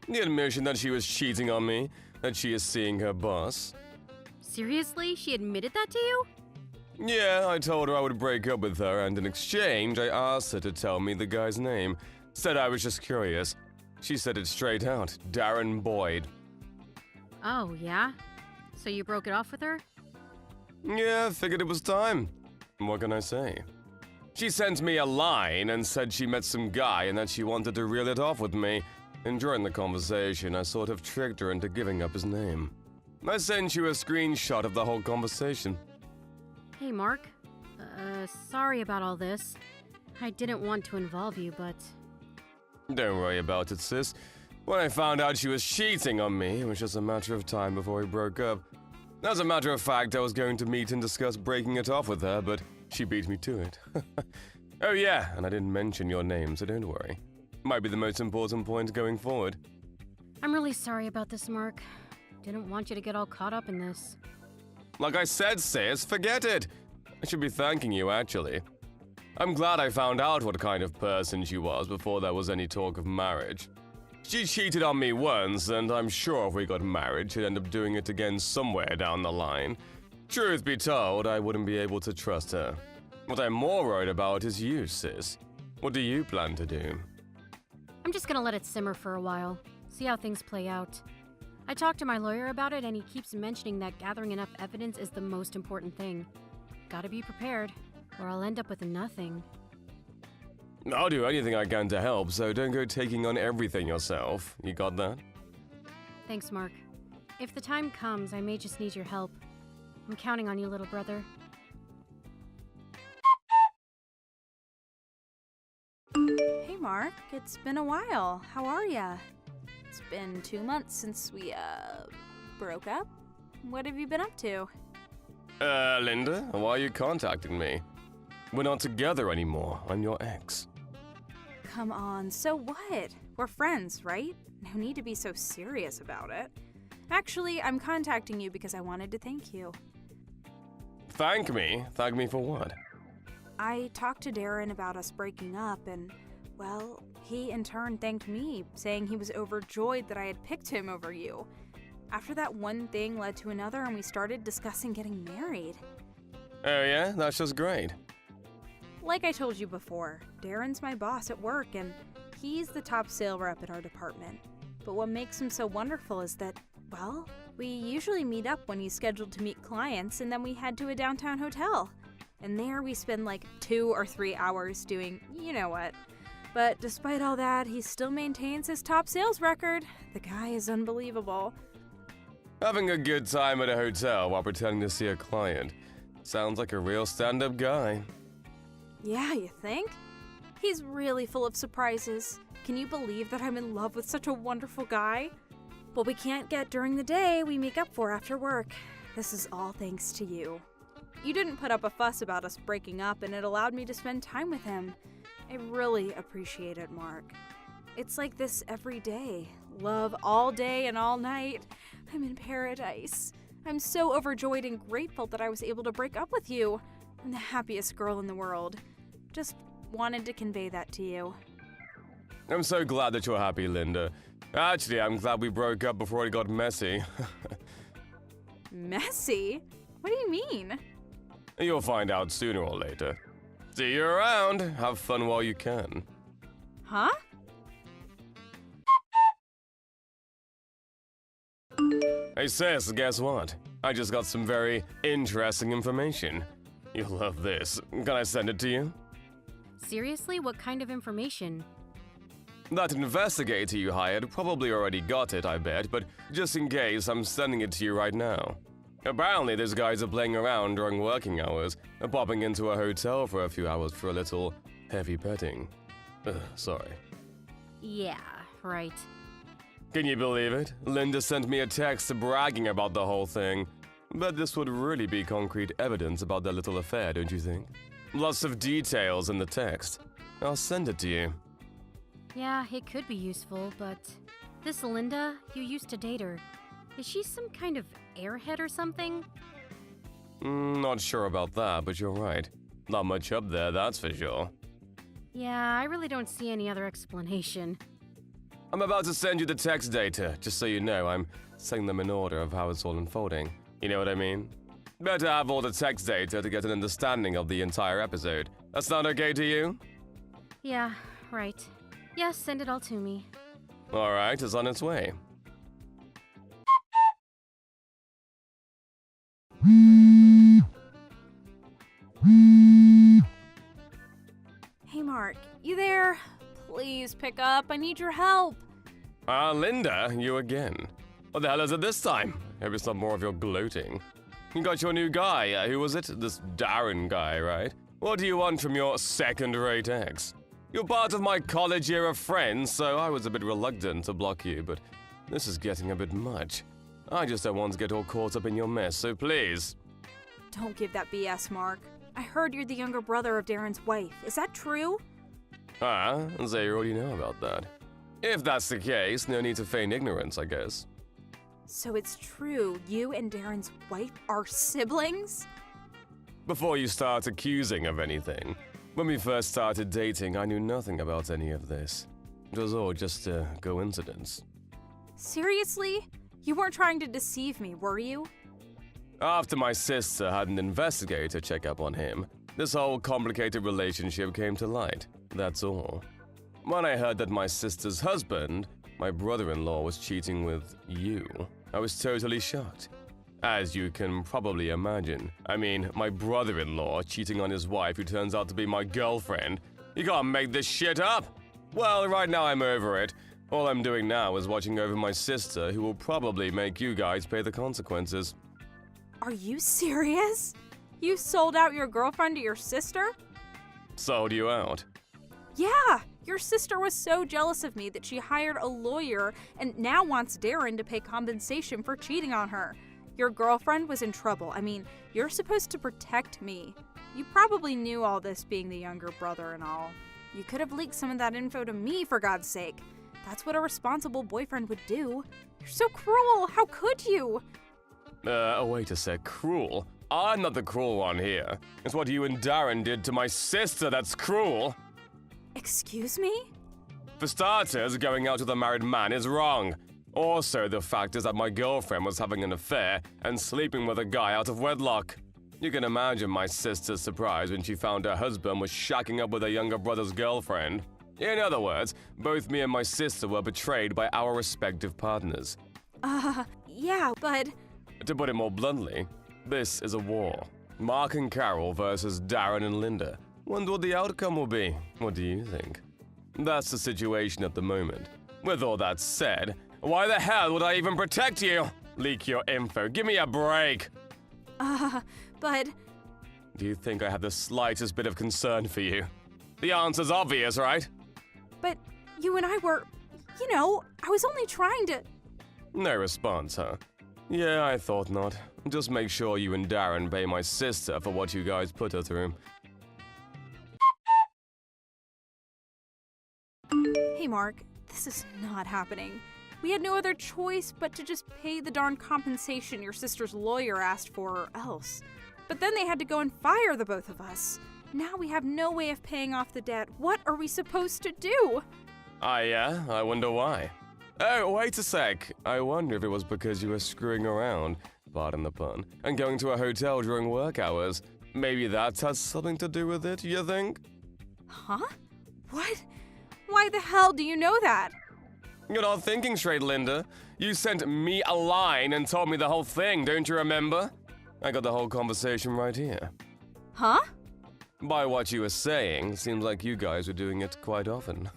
The admission that she was cheating on me, that she is seeing her boss. Seriously? She admitted that to you? Yeah, I told her I would break up with her, and in exchange, I asked her to tell me the guy's name. Said I was just curious. She said it straight out, Darren Boyd. Oh, yeah? So you broke it off with her? Yeah, figured it was time. What can I say? She sent me a line and said she met some guy and that she wanted to reel it off with me. And during the conversation, I sort of tricked her into giving up his name. I sent you a screenshot of the whole conversation. Hey, Mark. Sorry about all this. I didn't want to involve you, but... Don't worry about it, sis. When I found out she was cheating on me, it was just a matter of time before we broke up. As a matter of fact, I was going to meet and discuss breaking it off with her, but she beat me to it. Oh yeah, and I didn't mention your name, so don't worry. Might be the most important point going forward. I'm really sorry about this, Mark. Didn't want you to get all caught up in this. Like I said, sis, forget it. I should be thanking you, actually. I'm glad I found out what kind of person she was before there was any talk of marriage. She cheated on me once, and I'm sure if we got married, she'd end up doing it again somewhere down the line. Truth be told, I wouldn't be able to trust her. What I'm more worried about is you, sis. What do you plan to do? I'm just gonna let it simmer for a while, see how things play out. I talked to my lawyer about it, and he keeps mentioning that gathering enough evidence is the most important thing. Gotta be prepared, or I'll end up with nothing. I'll do anything I can to help, so don't go taking on everything yourself. You got that? Thanks, Mark. If the time comes, I may just need your help. I'm counting on you, little brother. Hey Mark, it's been a while. How are ya? It's been 2 months since we, broke up. What have you been up to? Linda, why are you contacting me? We're not together anymore. I'm your ex. Come on, so what? We're friends, right? No need to be so serious about it. Actually, I'm contacting you because I wanted to thank you. Thank me? Thank me for what? I talked to Darren about us breaking up, and, well, he in turn thanked me, saying he was overjoyed that I had picked him over you. After that, one thing led to another, and we started discussing getting married. Oh yeah? That's just great. Like I told you before, Darren's my boss at work, and he's the top sale rep at our department. But what makes him so wonderful is that, well, we usually meet up when he's scheduled to meet clients, and then we head to a downtown hotel. And there we spend like 2 or 3 hours doing you know what. But despite all that, he still maintains his top sales record. The guy is unbelievable. Having a good time at a hotel while pretending to see a client. Sounds like a real stand-up guy. Yeah, you think? He's really full of surprises. Can you believe that I'm in love with such a wonderful guy? What we can't get during the day, we make up for after work. This is all thanks to you. You didn't put up a fuss about us breaking up, and it allowed me to spend time with him. I really appreciate it, Mark. It's like this every day. Love all day and all night. I'm in paradise. I'm so overjoyed and grateful that I was able to break up with you. I'm the happiest girl in the world. Just wanted to convey that to you. I'm so glad that you're happy, Linda. Actually, I'm glad we broke up before it got messy. Messy? What do you mean? You'll find out sooner or later. See you around. Have fun while you can. Huh? Hey sis, guess what? I just got some very interesting information. You'll love this. Can I send it to you? Seriously, what kind of information? That investigator you hired probably already got it, I bet, but just in case, I'm sending it to you right now. Apparently, these guys are playing around during working hours, popping into a hotel for a few hours for a little heavy petting. Sorry. Yeah, right. Can you believe it? Linda sent me a text bragging about the whole thing. But this would really be concrete evidence about their little affair, don't you think? Lots of details in the text. I'll send it to you. Yeah, it could be useful, but this Linda, you used to date her. Is she some kind of airhead or something? Not sure about that, but you're right. Not much up there, that's for sure. Yeah, I really don't see any other explanation. I'm about to send you the text data, just so you know. I'm setting them in order of how it's all unfolding. You know what I mean? Better have all the text data to get an understanding of the entire episode. That sound okay to you? Yeah, right. Yes, send it all to me. Alright, it's on its way. Hey Mark, you there? Please pick up. I need your help. Linda, you again. What the hell is it this time? Hope it's not more of your gloating. You got your new guy, who was it? This Darren guy, right? What do you want from your second-rate ex? You're part of my college-era friends, so I was a bit reluctant to block you, but this is getting a bit much. I just don't want to get all caught up in your mess, so please. Don't give that BS, Mark. I heard you're the younger brother of Darren's wife. Is that true? So you already know about that. If that's the case, no need to feign ignorance, I guess. So it's true, you and Darren's wife are siblings? Before you start accusing of anything, when we first started dating, I knew nothing about any of this. It was all just a coincidence. Seriously? You weren't trying to deceive me, were you? After my sister had an investigator check up on him, this whole complicated relationship came to light. That's all. When I heard that my sister's husband, my brother-in-law, was cheating with you, I was totally shocked. As you can probably imagine. I mean, my brother-in-law cheating on his wife who turns out to be my girlfriend. You can't make this shit up! Well, right now I'm over it. All I'm doing now is watching over my sister, who will probably make you guys pay the consequences. Are you serious? You sold out your girlfriend to your sister? Sold you out. Yeah! Your sister was so jealous of me that she hired a lawyer and now wants Darren to pay compensation for cheating on her. Your girlfriend was in trouble. I mean, you're supposed to protect me. You probably knew all this being the younger brother and all. You could have leaked some of that info to me, for God's sake. That's what a responsible boyfriend would do. You're so cruel. How could you? Wait a sec. Cruel? I'm not the cruel one here. It's what you and Darren did to my sister that's cruel. Excuse me? For starters, going out with a married man is wrong. Also, the fact is that my girlfriend was having an affair and sleeping with a guy out of wedlock. You can imagine my sister's surprise when she found her husband was shacking up with her younger brother's girlfriend. In other words, both me and my sister were betrayed by our respective partners. Yeah, but... To put it more bluntly, this is a war. Mark and Carol versus Darren and Linda. Wonder what the outcome will be. What do you think? That's the situation at the moment. With all that said, why the hell would I even protect you? Leak your info. Give me a break. But... Do you think I have the slightest bit of concern for you? The answer's obvious, right? But you and I were... You know, I was only trying to... No response, huh? Yeah, I thought not. Just make sure you and Darren pay my sister for what you guys put her through. Hey, Mark, this is not happening. We had no other choice but to just pay the darn compensation your sister's lawyer asked for or else. But then they had to go and fire the both of us. Now we have no way of paying off the debt. What are we supposed to do? Yeah? I wonder why. Oh, wait a sec. I wonder if it was because you were screwing around, pardon the pun, and going to a hotel during work hours. Maybe that has something to do with it, you think? Huh? What? Why the hell do you know that? You're not thinking straight, Linda. You sent me a line and told me the whole thing, don't you remember? I got the whole conversation right here. Huh? By what you were saying, seems like you guys were doing it quite often.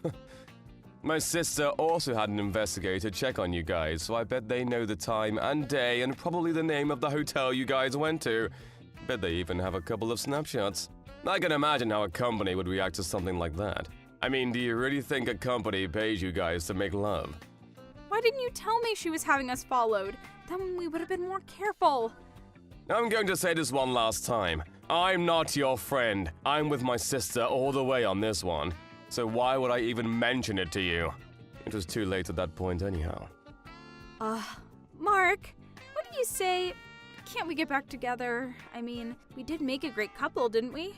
My sister also had an investigator check on you guys, so I bet they know the time and day and probably the name of the hotel you guys went to. Bet they even have a couple of snapshots. I can imagine how a company would react to something like that. I mean, do you really think a company pays you guys to make love? Why didn't you tell me she was having us followed? Then we would have been more careful. I'm going to say this one last time. I'm not your friend. I'm with my sister all the way on this one. So why would I even mention it to you? It was too late at that point anyhow. Mark, what do you say? Can't we get back together? I mean, we did make a great couple, didn't we?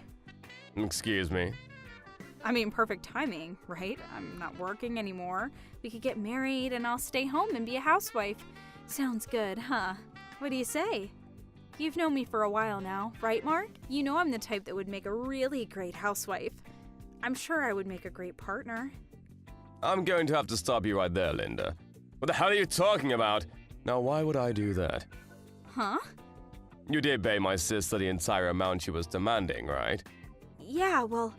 Excuse me? I mean, perfect timing, right? I'm not working anymore. We could get married and I'll stay home and be a housewife. Sounds good, huh? What do you say? You've known me for a while now, right, Mark? You know I'm the type that would make a really great housewife. I'm sure I would make a great partner. I'm going to have to stop you right there, Linda. What the hell are you talking about? Now, why would I do that? Huh? You did pay my sister the entire amount she was demanding, right? Yeah, well...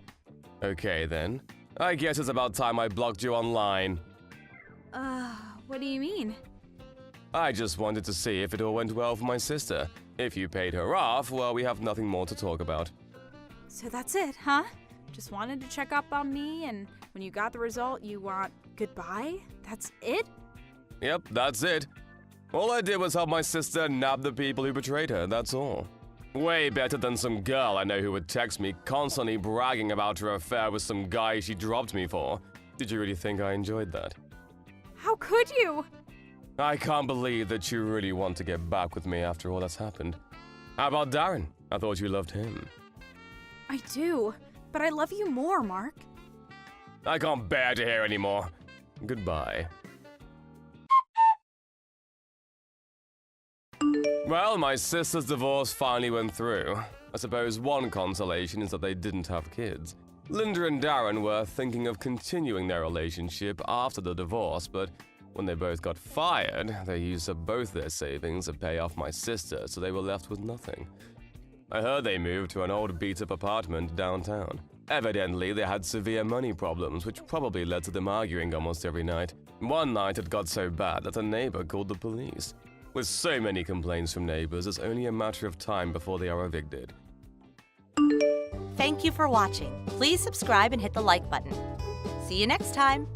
Okay, then. I guess it's about time I blocked you online. What do you mean? I just wanted to see if it all went well for my sister. If you paid her off, well, we have nothing more to talk about. So that's it, huh? Just wanted to check up on me, and when you got the result, you want goodbye? That's it? Yep, that's it. All I did was help my sister nab the people who betrayed her, that's all. Way better than some girl I know who would text me constantly bragging about her affair with some guy she dropped me for. Did you really think I enjoyed that? How could you? I can't believe that you really want to get back with me after all that's happened. How about Darren? I thought you loved him. I do, but I love you more, Mark. I can't bear to hear anymore. Goodbye. Well, my sister's divorce finally went through. I suppose one consolation is that they didn't have kids. Linda and Darren were thinking of continuing their relationship after the divorce, but when they both got fired, they used up both their savings to pay off my sister, so they were left with nothing. I heard they moved to an old beat-up apartment downtown. Evidently, they had severe money problems, which probably led to them arguing almost every night. One night it got so bad that a neighbor called the police. With so many complaints from neighbors, it's only a matter of time before they are evicted. Thank you for watching. Please subscribe and hit the like button. See you next time.